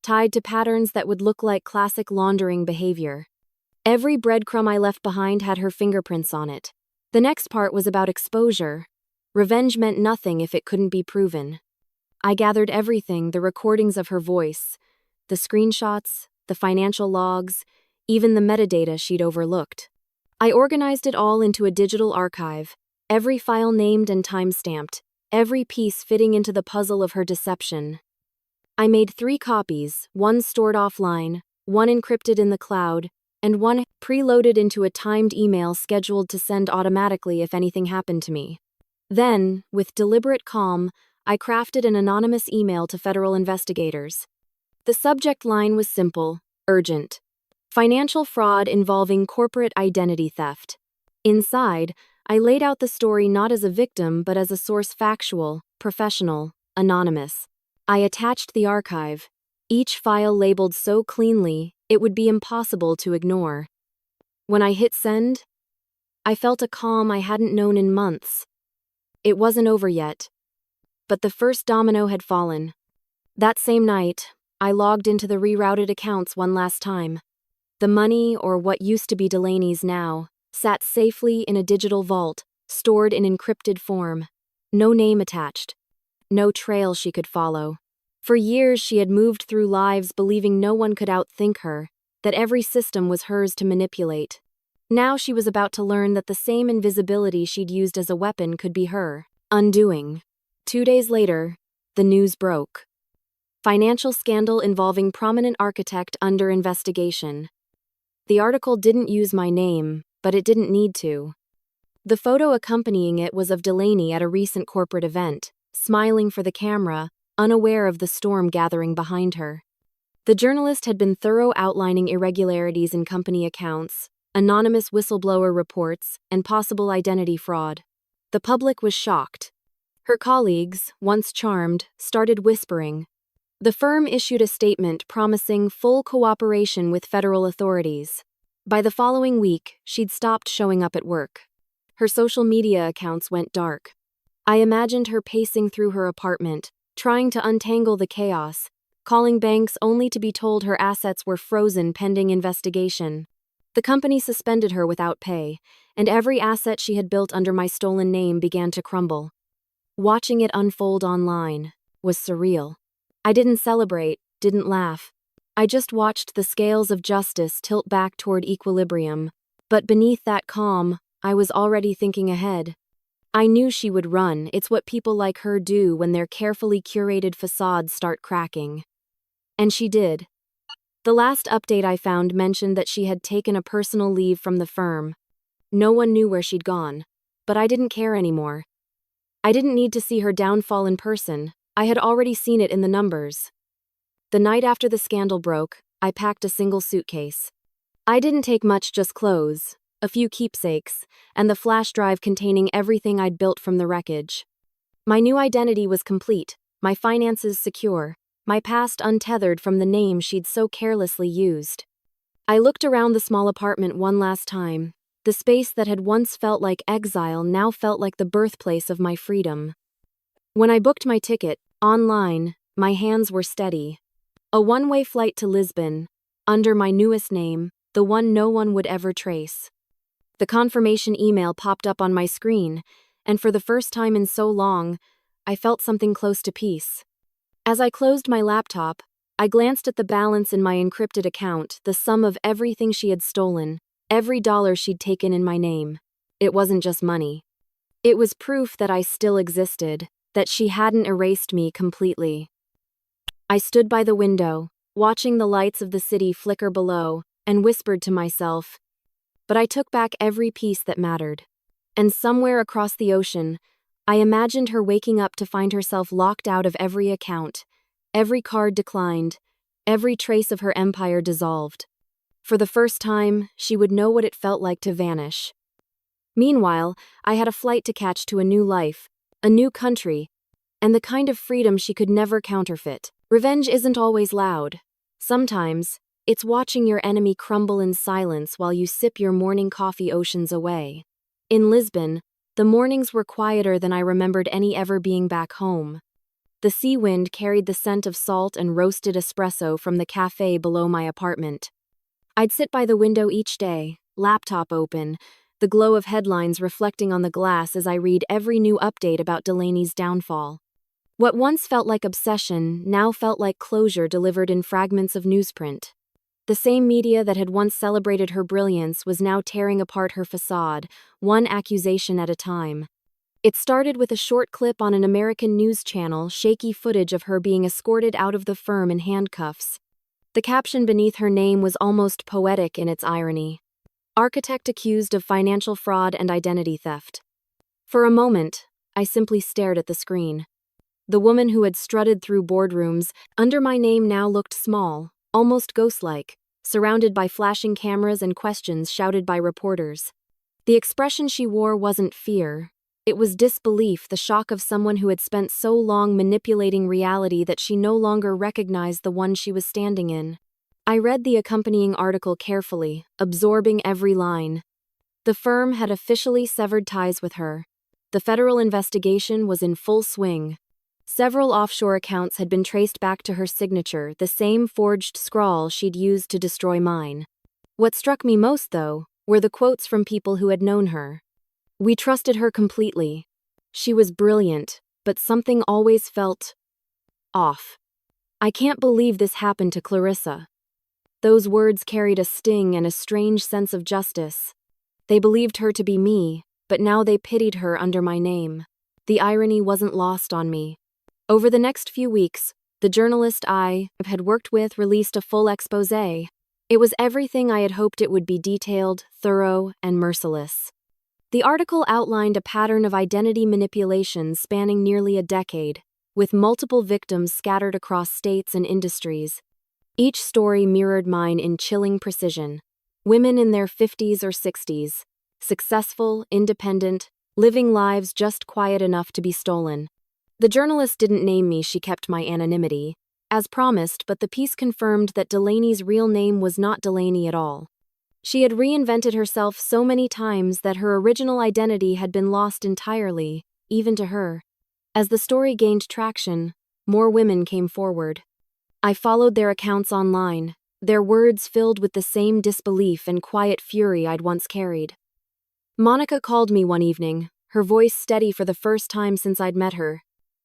tied to patterns that would look like classic laundering behavior. Every breadcrumb I left behind had her fingerprints on it. The next part was about exposure. Revenge meant nothing if it couldn't be proven. I gathered everything, the recordings of her voice, the screenshots, the financial logs, even the metadata she'd overlooked. I organized it all into a digital archive, every file named and time-stamped, every piece fitting into the puzzle of her deception. I made 3 copies, one stored offline, one encrypted in the cloud, and one preloaded into a timed email scheduled to send automatically if anything happened to me. Then, with deliberate calm, I crafted an anonymous email to federal investigators. The subject line was simple, urgent. Financial fraud involving corporate identity theft. Inside, I laid out the story not as a victim but as a source factual, professional, anonymous. I attached the archive, each file labeled so cleanly it would be impossible to ignore. When I hit send, I felt a calm I hadn't known in months. It wasn't over yet, but the first domino had fallen. That same night, I logged into the rerouted accounts one last time. The money, or what used to be Delaney's now, sat safely in a digital vault, stored in encrypted form. No name attached. No trail she could follow. For years she had moved through lives believing no one could outthink her, that every system was hers to manipulate. Now she was about to learn that the same invisibility she'd used as a weapon could be her undoing. 2 days later, the news broke. Financial scandal involving prominent architect under investigation. The article didn't use my name, but it didn't need to. The photo accompanying it was of Delaney at a recent corporate event, smiling for the camera, unaware of the storm gathering behind her. The journalist had been thorough, outlining irregularities in company accounts, anonymous whistleblower reports, and possible identity fraud. The public was shocked. Her colleagues, once charmed, started whispering. The firm issued a statement promising full cooperation with federal authorities. By the following week, she'd stopped showing up at work. Her social media accounts went dark. I imagined her pacing through her apartment, trying to untangle the chaos, calling banks only to be told her assets were frozen pending investigation. The company suspended her without pay, and every asset she had built under my stolen name began to crumble. Watching it unfold online was surreal. I didn't celebrate, didn't laugh. I just watched the scales of justice tilt back toward equilibrium, but beneath that calm, I was already thinking ahead. I knew she would run. It's what people like her do when their carefully curated facades start cracking. And she did. The last update I found mentioned that she had taken a personal leave from the firm. No one knew where she'd gone, but I didn't care anymore. I didn't need to see her downfall in person. I had already seen it in the numbers. The night after the scandal broke, I packed a single suitcase. I didn't take much, just clothes, a few keepsakes, and the flash drive containing everything I'd built from the wreckage. My new identity was complete, my finances secure, my past untethered from the name she'd so carelessly used. I looked around the small apartment one last time. The space that had once felt like exile now felt like the birthplace of my freedom. When I booked my ticket, online, my hands were steady. A one-way flight to Lisbon, under my newest name, the one no one would ever trace. The confirmation email popped up on my screen, and for the first time in so long, I felt something close to peace. As I closed my laptop, I glanced at the balance in my encrypted account, the sum of everything she had stolen, every dollar she'd taken in my name. It wasn't just money. It was proof that I still existed, that she hadn't erased me completely. I stood by the window, watching the lights of the city flicker below, and whispered to myself, but I took back every piece that mattered. And somewhere across the ocean, I imagined her waking up to find herself locked out of every account, every card declined, every trace of her empire dissolved. For the first time, she would know what it felt like to vanish. Meanwhile, I had a flight to catch to a new life, a new country, and the kind of freedom she could never counterfeit. Revenge isn't always loud. Sometimes, it's watching your enemy crumble in silence while you sip your morning coffee oceans away. In Lisbon, the mornings were quieter than I remembered any ever being back home. The sea wind carried the scent of salt and roasted espresso from the cafe below my apartment. I'd sit by the window each day, laptop open, the glow of headlines reflecting on the glass as I read every new update about Delaney's downfall. What once felt like obsession now felt like closure delivered in fragments of newsprint. The same media that had once celebrated her brilliance was now tearing apart her facade, one accusation at a time. It started with a short clip on an American news channel, shaky footage of her being escorted out of the firm in handcuffs. The caption beneath her name was almost poetic in its irony. Architect accused of financial fraud and identity theft. For a moment, I simply stared at the screen. The woman who had strutted through boardrooms under my name now looked small, almost ghost-like, surrounded by flashing cameras and questions shouted by reporters. The expression she wore wasn't fear. It was disbelief, the shock of someone who had spent so long manipulating reality that she no longer recognized the one she was standing in. I read the accompanying article carefully, absorbing every line. The firm had officially severed ties with her. The federal investigation was in full swing. Several offshore accounts had been traced back to her signature, the same forged scrawl she'd used to destroy mine. What struck me most, though, were the quotes from people who had known her. We trusted her completely. She was brilliant, but something always felt off. I can't believe this happened to Clarissa. Those words carried a sting and a strange sense of justice. They believed her to be me, but now they pitied her under my name. The irony wasn't lost on me. Over the next few weeks, the journalist I had worked with released a full exposé. It was everything I had hoped it would be: detailed, thorough, and merciless. The article outlined a pattern of identity manipulation spanning nearly a decade, with multiple victims scattered across states and industries. Each story mirrored mine in chilling precision. Women in their 50s or 60s, successful, independent, living lives just quiet enough to be stolen. The journalist didn't name me, she kept my anonymity, as promised, but the piece confirmed that Delaney's real name was not Delaney at all. She had reinvented herself so many times that her original identity had been lost entirely, even to her. As the story gained traction, more women came forward. I followed their accounts online, their words filled with the same disbelief and quiet fury I'd once carried. Monica called me one evening, her voice steady for the first time since I'd met her.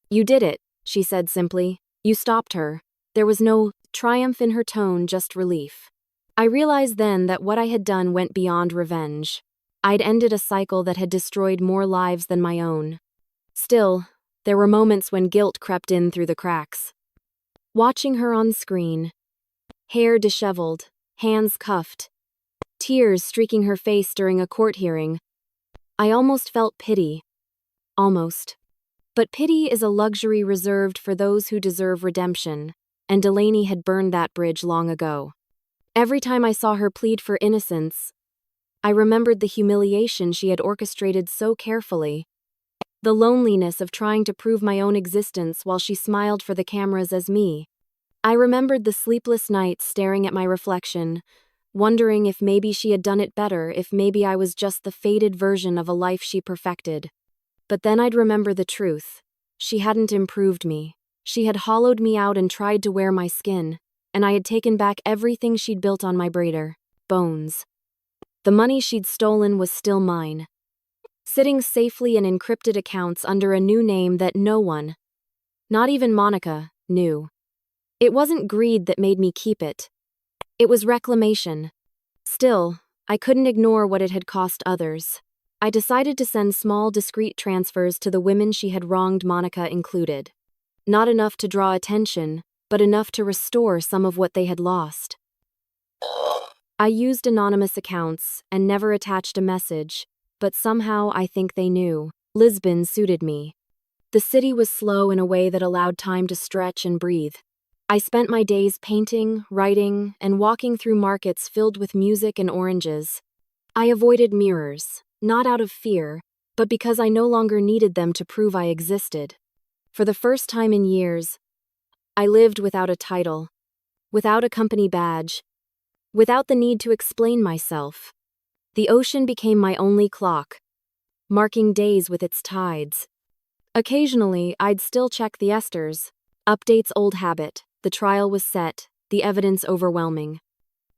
"You did it," she said simply. "You stopped her." There was no triumph in her tone, just relief. I realized then that what I had done went beyond revenge. I'd ended a cycle that had destroyed more lives than my own. Still, there were moments when guilt crept in through the cracks. Watching her on screen, hair disheveled, hands cuffed, tears streaking her face during a court hearing, I almost felt pity. Almost. But pity is a luxury reserved for those who deserve redemption, and Delaney had burned that bridge long ago. Every time I saw her plead for innocence, I remembered the humiliation she had orchestrated so carefully, the loneliness of trying to prove my own existence while she smiled for the cameras as me. I remembered the sleepless nights staring at my reflection, wondering if maybe she had done it better, if maybe I was just the faded version of a life she perfected. But then I'd remember the truth. She hadn't improved me. She had hollowed me out and tried to wear my skin, and I had taken back everything she'd built on my bones. The money she'd stolen was still mine, sitting safely in encrypted accounts under a new name that no one, not even Monica, knew. It wasn't greed that made me keep it. It was reclamation. Still, I couldn't ignore what it had cost others. I decided to send small, discreet transfers to the women she had wronged, Monica included. Not enough to draw attention, but enough to restore some of what they had lost. I used anonymous accounts and never attached a message, but somehow I think they knew. Lisbon suited me. The city was slow in a way that allowed time to stretch and breathe. I spent my days painting, writing, and walking through markets filled with music and oranges. I avoided mirrors, not out of fear, but because I no longer needed them to prove I existed. For the first time in years, I lived without a title, without a company badge, without the need to explain myself. The ocean became my only clock, marking days with its tides. Occasionally, I'd still check the esters. Updates old habit. The trial was set, the evidence overwhelming.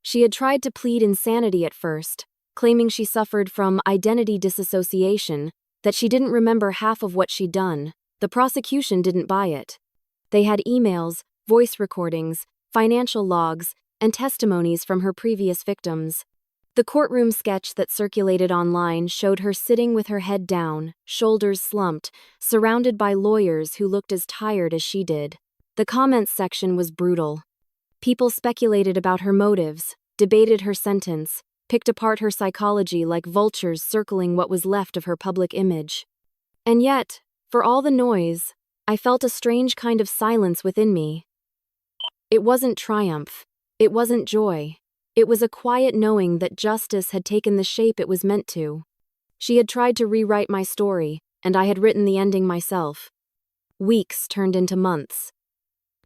She had tried to plead insanity at first, claiming she suffered from identity disassociation, that she didn't remember half of what she'd done. The prosecution didn't buy it. They had emails, voice recordings, financial logs, and testimonies from her previous victims. The courtroom sketch that circulated online showed her sitting with her head down, shoulders slumped, surrounded by lawyers who looked as tired as she did. The comments section was brutal. People speculated about her motives, debated her sentence, picked apart her psychology like vultures circling what was left of her public image. And yet, for all the noise, I felt a strange kind of silence within me. It wasn't triumph. It wasn't joy. It was a quiet knowing that justice had taken the shape it was meant to. She had tried to rewrite my story, and I had written the ending myself. Weeks turned into months.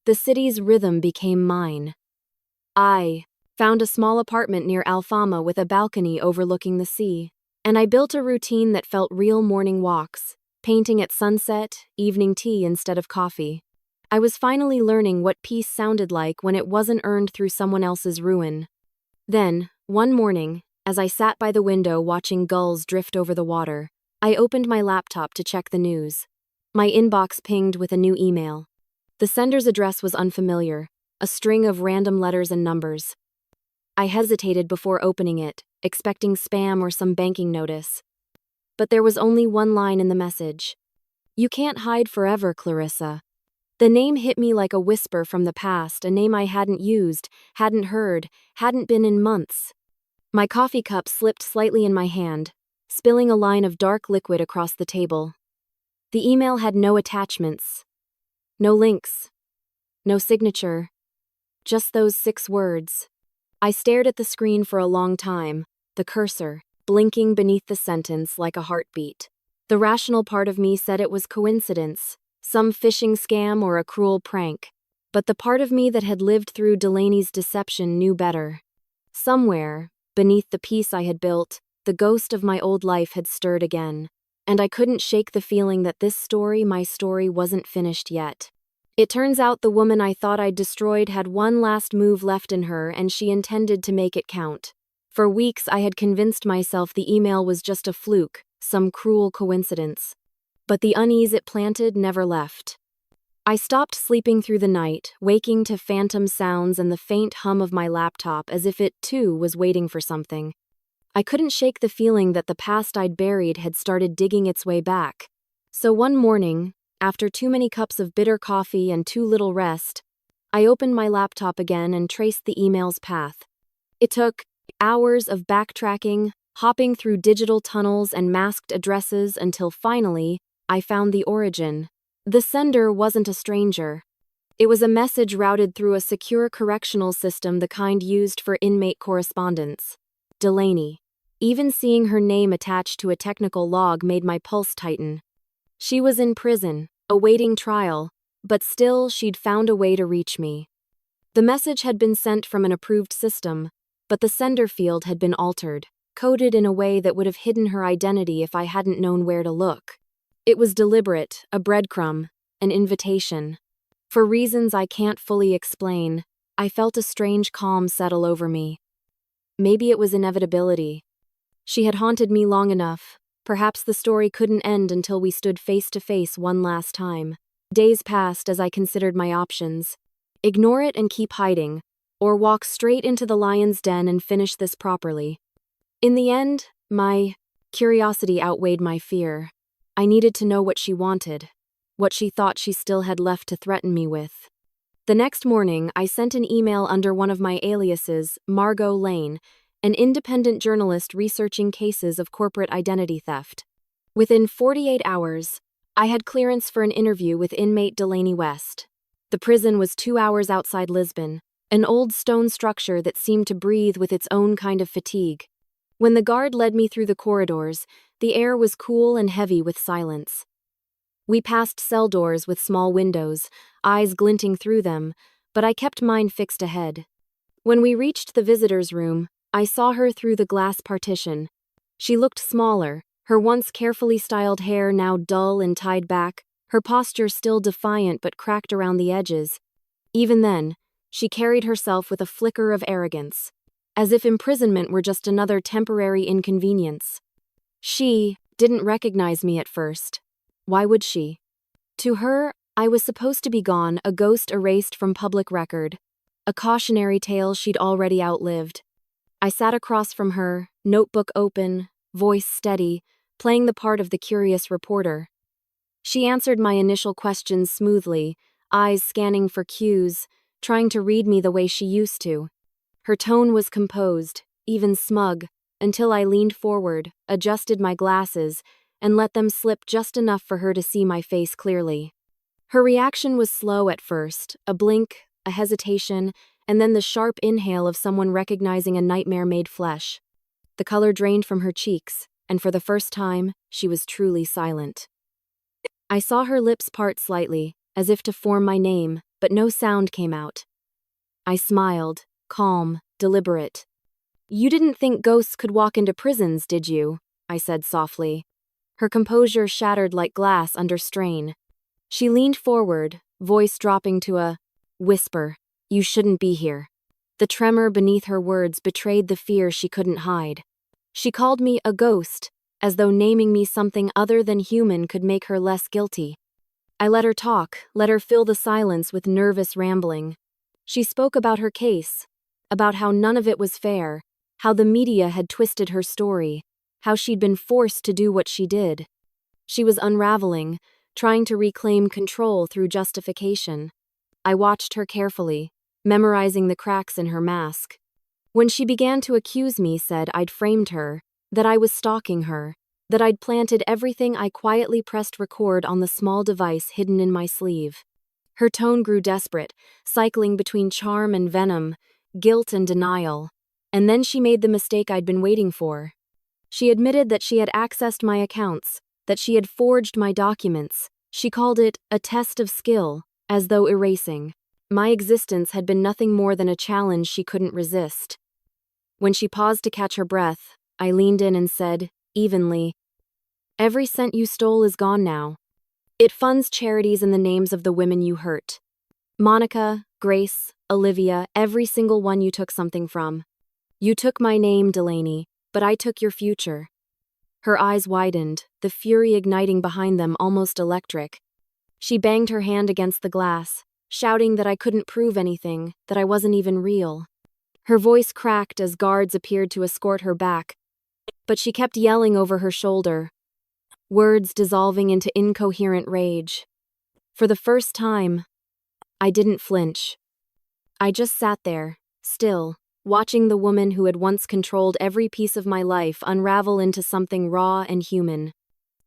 The city's rhythm became mine. I found a small apartment near Alfama with a balcony overlooking the sea, and I built a routine that felt real: morning walks, painting at sunset, evening tea instead of coffee. I was finally learning what peace sounded like when it wasn't earned through someone else's ruin. Then, one morning, as I sat by the window watching gulls drift over the water, I opened my laptop to check the news. My inbox pinged with a new email. The sender's address was unfamiliar, a string of random letters and numbers. I hesitated before opening it, expecting spam or some banking notice. But there was only one line in the message. "You can't hide forever, Clarissa." The name hit me like a whisper from the past, a name I hadn't used, hadn't heard, hadn't been in months. My coffee cup slipped slightly in my hand, spilling a line of dark liquid across the table. The email had no attachments, no links, no signature, just those 6 words. I stared at the screen for a long time, the cursor blinking beneath the sentence like a heartbeat. The rational part of me said it was coincidence, some phishing scam or a cruel prank. But the part of me that had lived through Delaney's deception knew better. Somewhere, beneath the peace I had built, the ghost of my old life had stirred again. And I couldn't shake the feeling that this story, my story, wasn't finished yet. It turns out the woman I thought I'd destroyed had one last move left in her, and she intended to make it count. For weeks I had convinced myself the email was just a fluke, some cruel coincidence. But the unease it planted never left. I stopped sleeping through the night, waking to phantom sounds and the faint hum of my laptop as if it, too, was waiting for something. I couldn't shake the feeling that the past I'd buried had started digging its way back. So one morning, after too many cups of bitter coffee and too little rest, I opened my laptop again and traced the email's path. It took hours of backtracking, hopping through digital tunnels and masked addresses until finally, I found the origin. The sender wasn't a stranger. It was a message routed through a secure correctional system, the kind used for inmate correspondence. Delaney. Even seeing her name attached to a technical log made my pulse tighten. She was in prison, awaiting trial, but still she'd found a way to reach me. The message had been sent from an approved system, but the sender field had been altered, coded in a way that would have hidden her identity if I hadn't known where to look. It was deliberate, a breadcrumb, an invitation. For reasons I can't fully explain, I felt a strange calm settle over me. Maybe it was inevitability. She had haunted me long enough. Perhaps the story couldn't end until we stood face to face one last time. Days passed as I considered my options. Ignore it and keep hiding, or walk straight into the lion's den and finish this properly. In the end, my curiosity outweighed my fear. I needed to know what she wanted, what she thought she still had left to threaten me with. The next morning, I sent an email under one of my aliases, Margot Lane, an independent journalist researching cases of corporate identity theft. Within 48 hours, I had clearance for an interview with inmate Delaney West. The prison was 2 hours outside Lisbon, an old stone structure that seemed to breathe with its own kind of fatigue. When the guard led me through the corridors, the air was cool and heavy with silence. We passed cell doors with small windows, eyes glinting through them, but I kept mine fixed ahead. When we reached the visitor's room, I saw her through the glass partition. She looked smaller, her once carefully styled hair now dull and tied back, her posture still defiant but cracked around the edges. Even then, she carried herself with a flicker of arrogance, as if imprisonment were just another temporary inconvenience. She didn't recognize me at first. Why would she? To her, I was supposed to be gone, a ghost erased from public record, a cautionary tale she'd already outlived. I sat across from her, notebook open, voice steady, playing the part of the curious reporter. She answered my initial questions smoothly, eyes scanning for cues, trying to read me the way she used to. Her tone was composed, even smug, until I leaned forward, adjusted my glasses, and let them slip just enough for her to see my face clearly. Her reaction was slow at first, a blink, a hesitation, and then the sharp inhale of someone recognizing a nightmare made flesh. The color drained from her cheeks, and for the first time, she was truly silent. I saw her lips part slightly, as if to form my name, but no sound came out. I smiled, calm, deliberate. "You didn't think ghosts could walk into prisons, did you?" I said softly. Her composure shattered like glass under strain. She leaned forward, voice dropping to a whisper. "You shouldn't be here." The tremor beneath her words betrayed the fear she couldn't hide. She called me a ghost, as though naming me something other than human could make her less guilty. I let her talk, let her fill the silence with nervous rambling. She spoke about her case, about how none of it was fair, how the media had twisted her story, how she'd been forced to do what she did. She was unraveling, trying to reclaim control through justification. I watched her carefully, memorizing the cracks in her mask. When she began to accuse me, said I'd framed her, that I was stalking her, that I'd planted everything I quietly pressed record on the small device hidden in my sleeve. Her tone grew desperate, cycling between charm and venom, guilt and denial. And then she made the mistake I'd been waiting for. She admitted that she had accessed my accounts, that she had forged my documents. She called it a test of skill, as though erasing. My existence had been nothing more than a challenge she couldn't resist. When she paused to catch her breath, I leaned in and said, evenly, "Every cent you stole is gone now. It funds charities in the names of the women you hurt. Monica, Grace, Olivia, every single one you took something from. You took my name, Delaney, but I took your future." Her eyes widened, the fury igniting behind them almost electric. She banged her hand against the glass, shouting that I couldn't prove anything, that I wasn't even real. Her voice cracked as guards appeared to escort her back, but she kept yelling over her shoulder, words dissolving into incoherent rage. For the first time, I didn't flinch. I just sat there, still, watching the woman who had once controlled every piece of my life unravel into something raw and human.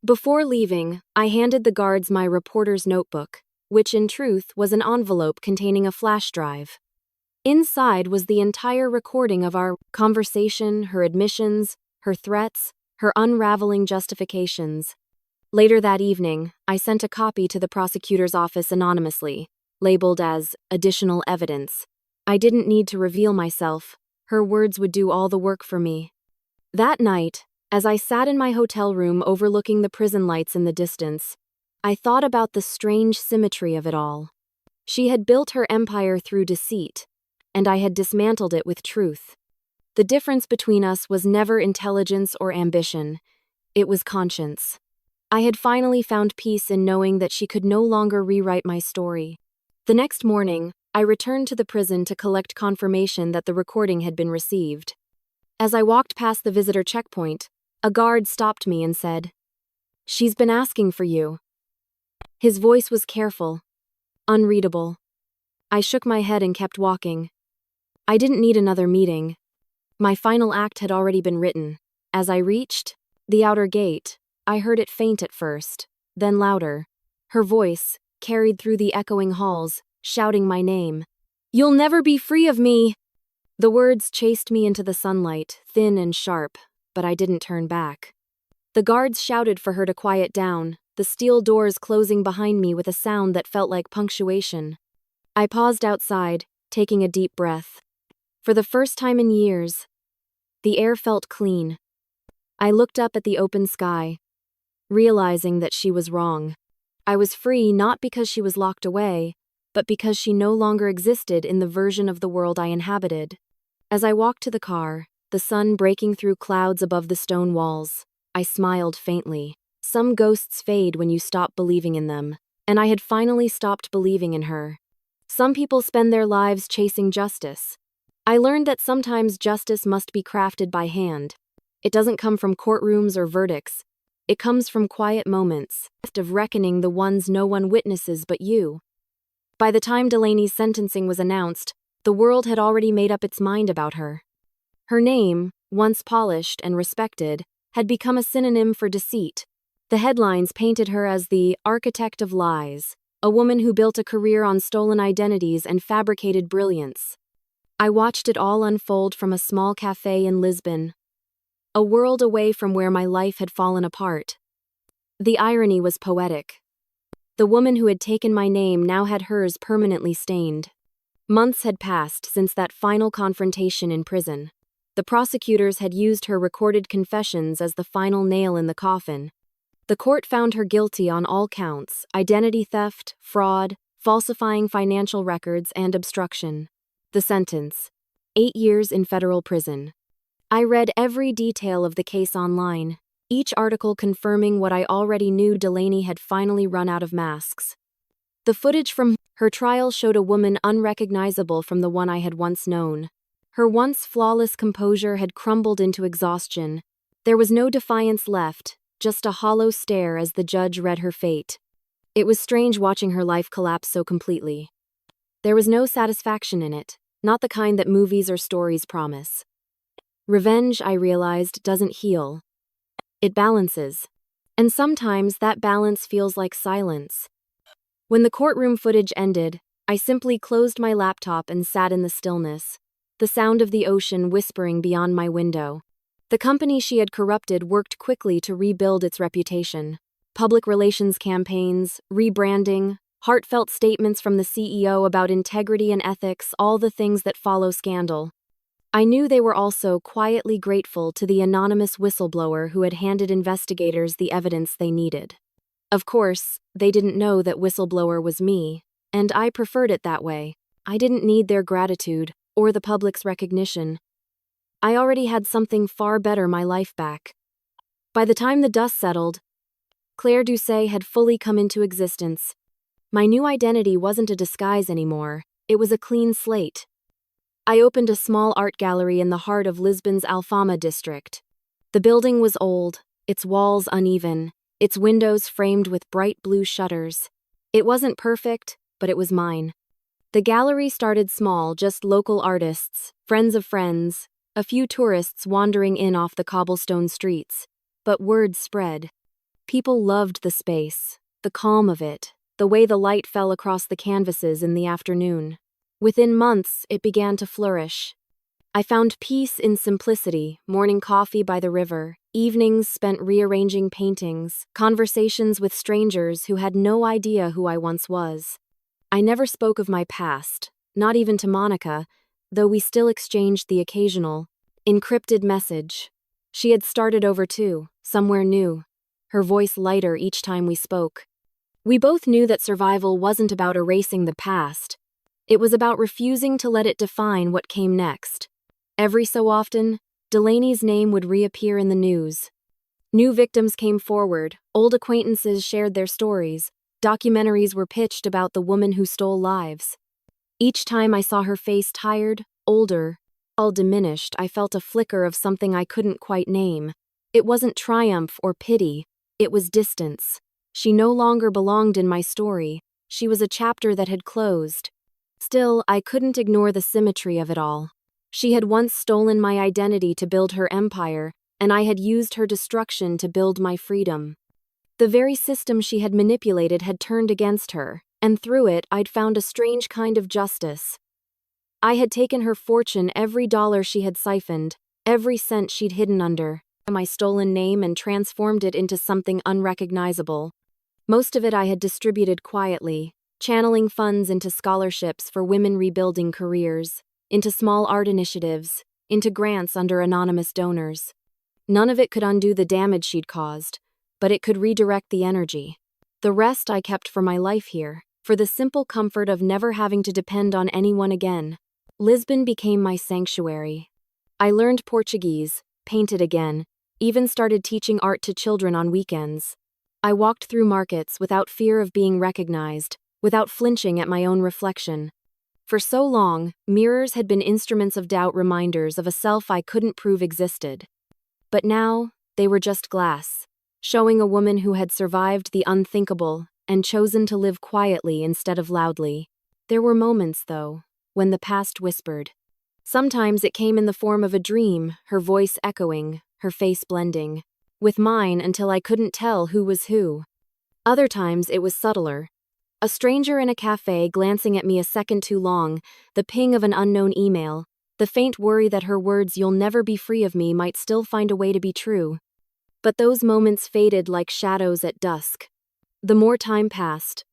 Before leaving, I handed the guards my reporter's notebook, which in truth was an envelope containing a flash drive. Inside was the entire recording of our conversation, her admissions, her threats, her unraveling justifications. Later that evening, I sent a copy to the prosecutor's office anonymously, labeled as additional evidence. I didn't need to reveal myself. Her words would do all the work for me. That night, as I sat in my hotel room overlooking the prison lights in the distance, I thought about the strange symmetry of it all. She had built her empire through deceit, and I had dismantled it with truth. The difference between us was never intelligence or ambition. It was conscience. I had finally found peace in knowing that she could no longer rewrite my story. The next morning, I returned to the prison to collect confirmation that the recording had been received. As I walked past the visitor checkpoint, a guard stopped me and said, "She's been asking for you." His voice was careful, unreadable. I shook my head and kept walking. I didn't need another meeting. My final act had already been written. As I reached the outer gate, I heard it faint at first, then louder. Her voice, carried through the echoing halls, shouting my name. "You'll never be free of me!" The words chased me into the sunlight, thin and sharp, but I didn't turn back. The guards shouted for her to quiet down, the steel doors closing behind me with a sound that felt like punctuation. I paused outside, taking a deep breath. For the first time in years, the air felt clean. I looked up at the open sky, realizing that she was wrong. I was free not because she was locked away, but because she no longer existed in the version of the world I inhabited. As I walked to the car, the sun breaking through clouds above the stone walls, I smiled faintly. Some ghosts fade when you stop believing in them, and I had finally stopped believing in her. Some people spend their lives chasing justice. I learned that sometimes justice must be crafted by hand. It doesn't come from courtrooms or verdicts. It comes from quiet moments, of reckoning the ones no one witnesses but you. By the time Delaney's sentencing was announced, the world had already made up its mind about her. Her name, once polished and respected, had become a synonym for deceit. The headlines painted her as the architect of lies, a woman who built a career on stolen identities and fabricated brilliance. I watched it all unfold from a small cafe in Lisbon, a world away from where my life had fallen apart. The irony was poetic. The woman who had taken my name now had hers permanently stained. Months had passed since that final confrontation in prison. The prosecutors had used her recorded confessions as the final nail in the coffin. The court found her guilty on all counts: identity theft, fraud, falsifying financial records, and obstruction. The sentence: 8 years in federal prison. I read every detail of the case online, each article confirming what I already knew. Delaney had finally run out of masks. The footage from her trial showed a woman unrecognizable from the one I had once known. Her once flawless composure had crumbled into exhaustion. There was no defiance left, just a hollow stare as the judge read her fate. It was strange watching her life collapse so completely. There was no satisfaction in it, not the kind that movies or stories promise. Revenge, I realized, doesn't heal. It balances. And sometimes that balance feels like silence. When the courtroom footage ended, I simply closed my laptop and sat in the stillness, the sound of the ocean whispering beyond my window. The company she had corrupted worked quickly to rebuild its reputation. Public relations campaigns, rebranding, heartfelt statements from the CEO about integrity and ethics, all the things that follow scandal. I knew they were also quietly grateful to the anonymous whistleblower who had handed investigators the evidence they needed. Of course, they didn't know that whistleblower was me, and I preferred it that way. I didn't need their gratitude or the public's recognition. I already had something far better, my life back. By the time the dust settled, Claire Doucet had fully come into existence. My new identity wasn't a disguise anymore, it was a clean slate. I opened a small art gallery in the heart of Lisbon's Alfama district. The building was old, its walls uneven, its windows framed with bright blue shutters. It wasn't perfect, but it was mine. The gallery started small, just local artists, friends of friends, a few tourists wandering in off the cobblestone streets. But word spread. People loved the space, the calm of it, the way the light fell across the canvases in the afternoon. Within months, it began to flourish. I found peace in simplicity, morning coffee by the river, evenings spent rearranging paintings, conversations with strangers who had no idea who I once was. I never spoke of my past, not even to Monica, though we still exchanged the occasional, encrypted message. She had started over too, somewhere new, her voice lighter each time we spoke. We both knew that survival wasn't about erasing the past. It was about refusing to let it define what came next. Every so often, Delaney's name would reappear in the news. New victims came forward, old acquaintances shared their stories, documentaries were pitched about the woman who stole lives. Each time I saw her face tired, older, all diminished, I felt a flicker of something I couldn't quite name. It wasn't triumph or pity, it was distance. She no longer belonged in my story, she was a chapter that had closed. Still, I couldn't ignore the symmetry of it all. She had once stolen my identity to build her empire, and I had used her destruction to build my freedom. The very system she had manipulated had turned against her, and through it I'd found a strange kind of justice. I had taken her fortune, every dollar she had siphoned, every cent she'd hidden under my stolen name, and transformed it into something unrecognizable. Most of it I had distributed quietly, channeling funds into scholarships for women rebuilding careers, into small art initiatives, into grants under anonymous donors. None of it could undo the damage she'd caused, but it could redirect the energy. The rest I kept for my life here, for the simple comfort of never having to depend on anyone again. Lisbon became my sanctuary. I learned Portuguese, painted again, even started teaching art to children on weekends. I walked through markets without fear of being recognized, without flinching at my own reflection. For so long, mirrors had been instruments of doubt, reminders of a self I couldn't prove existed. But now, they were just glass, showing a woman who had survived the unthinkable and chosen to live quietly instead of loudly. There were moments, though, when the past whispered. Sometimes it came in the form of a dream, her voice echoing, her face blending with mine until I couldn't tell who was who. Other times it was subtler. A stranger in a cafe glancing at me a second too long, the ping of an unknown email, the faint worry that her words "you'll never be free of me" might still find a way to be true. But those moments faded like shadows at dusk. The more time passed,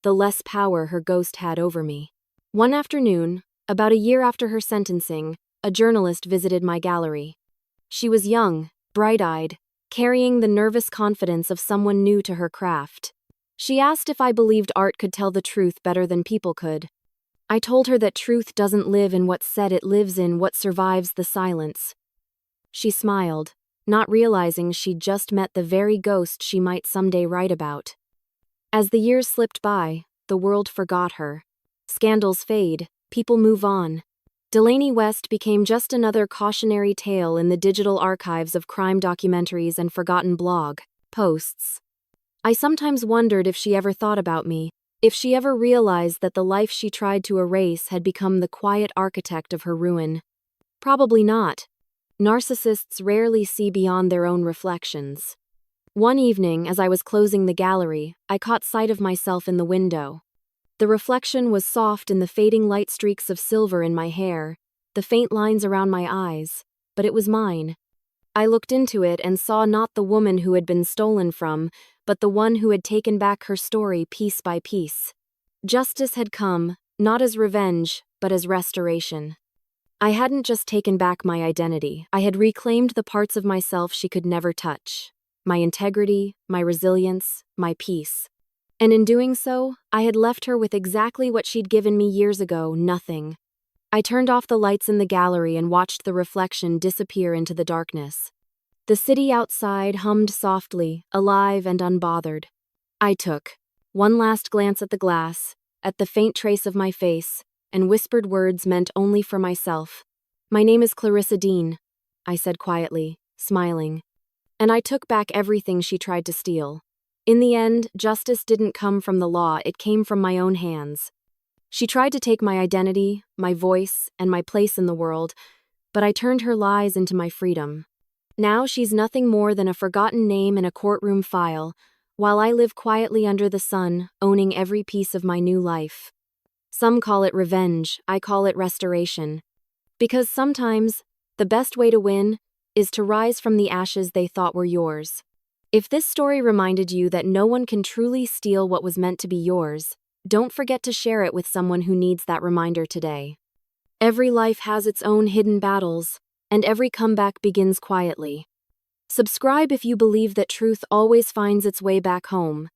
the less power her ghost had over me. One afternoon, about a year after her sentencing, a journalist visited my gallery. She was young, bright-eyed, carrying the nervous confidence of someone new to her craft. She asked if I believed art could tell the truth better than people could. I told her that truth doesn't live in what's said, it lives in what survives the silence. She smiled, not realizing she'd just met the very ghost she might someday write about. As the years slipped by, the world forgot her. Scandals fade, people move on. Delaney West became just another cautionary tale in the digital archives of crime documentaries and forgotten blog posts. I sometimes wondered if she ever thought about me, if she ever realized that the life she tried to erase had become the quiet architect of her ruin. Probably not. Narcissists rarely see beyond their own reflections. One evening, as I was closing the gallery, I caught sight of myself in the window. The reflection was soft in the fading light streaks of silver in my hair, the faint lines around my eyes, but it was mine. I looked into it and saw not the woman who had been stolen from, but the one who had taken back her story piece by piece. Justice had come, not as revenge, but as restoration. I hadn't just taken back my identity, I had reclaimed the parts of myself she could never touch. My integrity, my resilience, my peace. And in doing so, I had left her with exactly what she'd given me years ago, nothing. I turned off the lights in the gallery and watched the reflection disappear into the darkness. The city outside hummed softly, alive and unbothered. I took one last glance at the glass, at the faint trace of my face, and whispered words meant only for myself. "My name is Clarissa Dean," I said quietly, smiling. And I took back everything she tried to steal. In the end, justice didn't come from the law, it came from my own hands. She tried to take my identity, my voice, and my place in the world, but I turned her lies into my freedom. Now she's nothing more than a forgotten name in a courtroom file, while I live quietly under the sun, owning every piece of my new life. Some call it revenge, I call it restoration. Because sometimes, the best way to win is to rise from the ashes they thought were yours. If this story reminded you that no one can truly steal what was meant to be yours, don't forget to share it with someone who needs that reminder today. Every life has its own hidden battles, and every comeback begins quietly. Subscribe if you believe that truth always finds its way back home.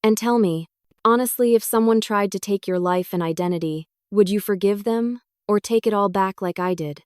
And tell me, honestly, if someone tried to take your life and identity, would you forgive them, or take it all back like I did?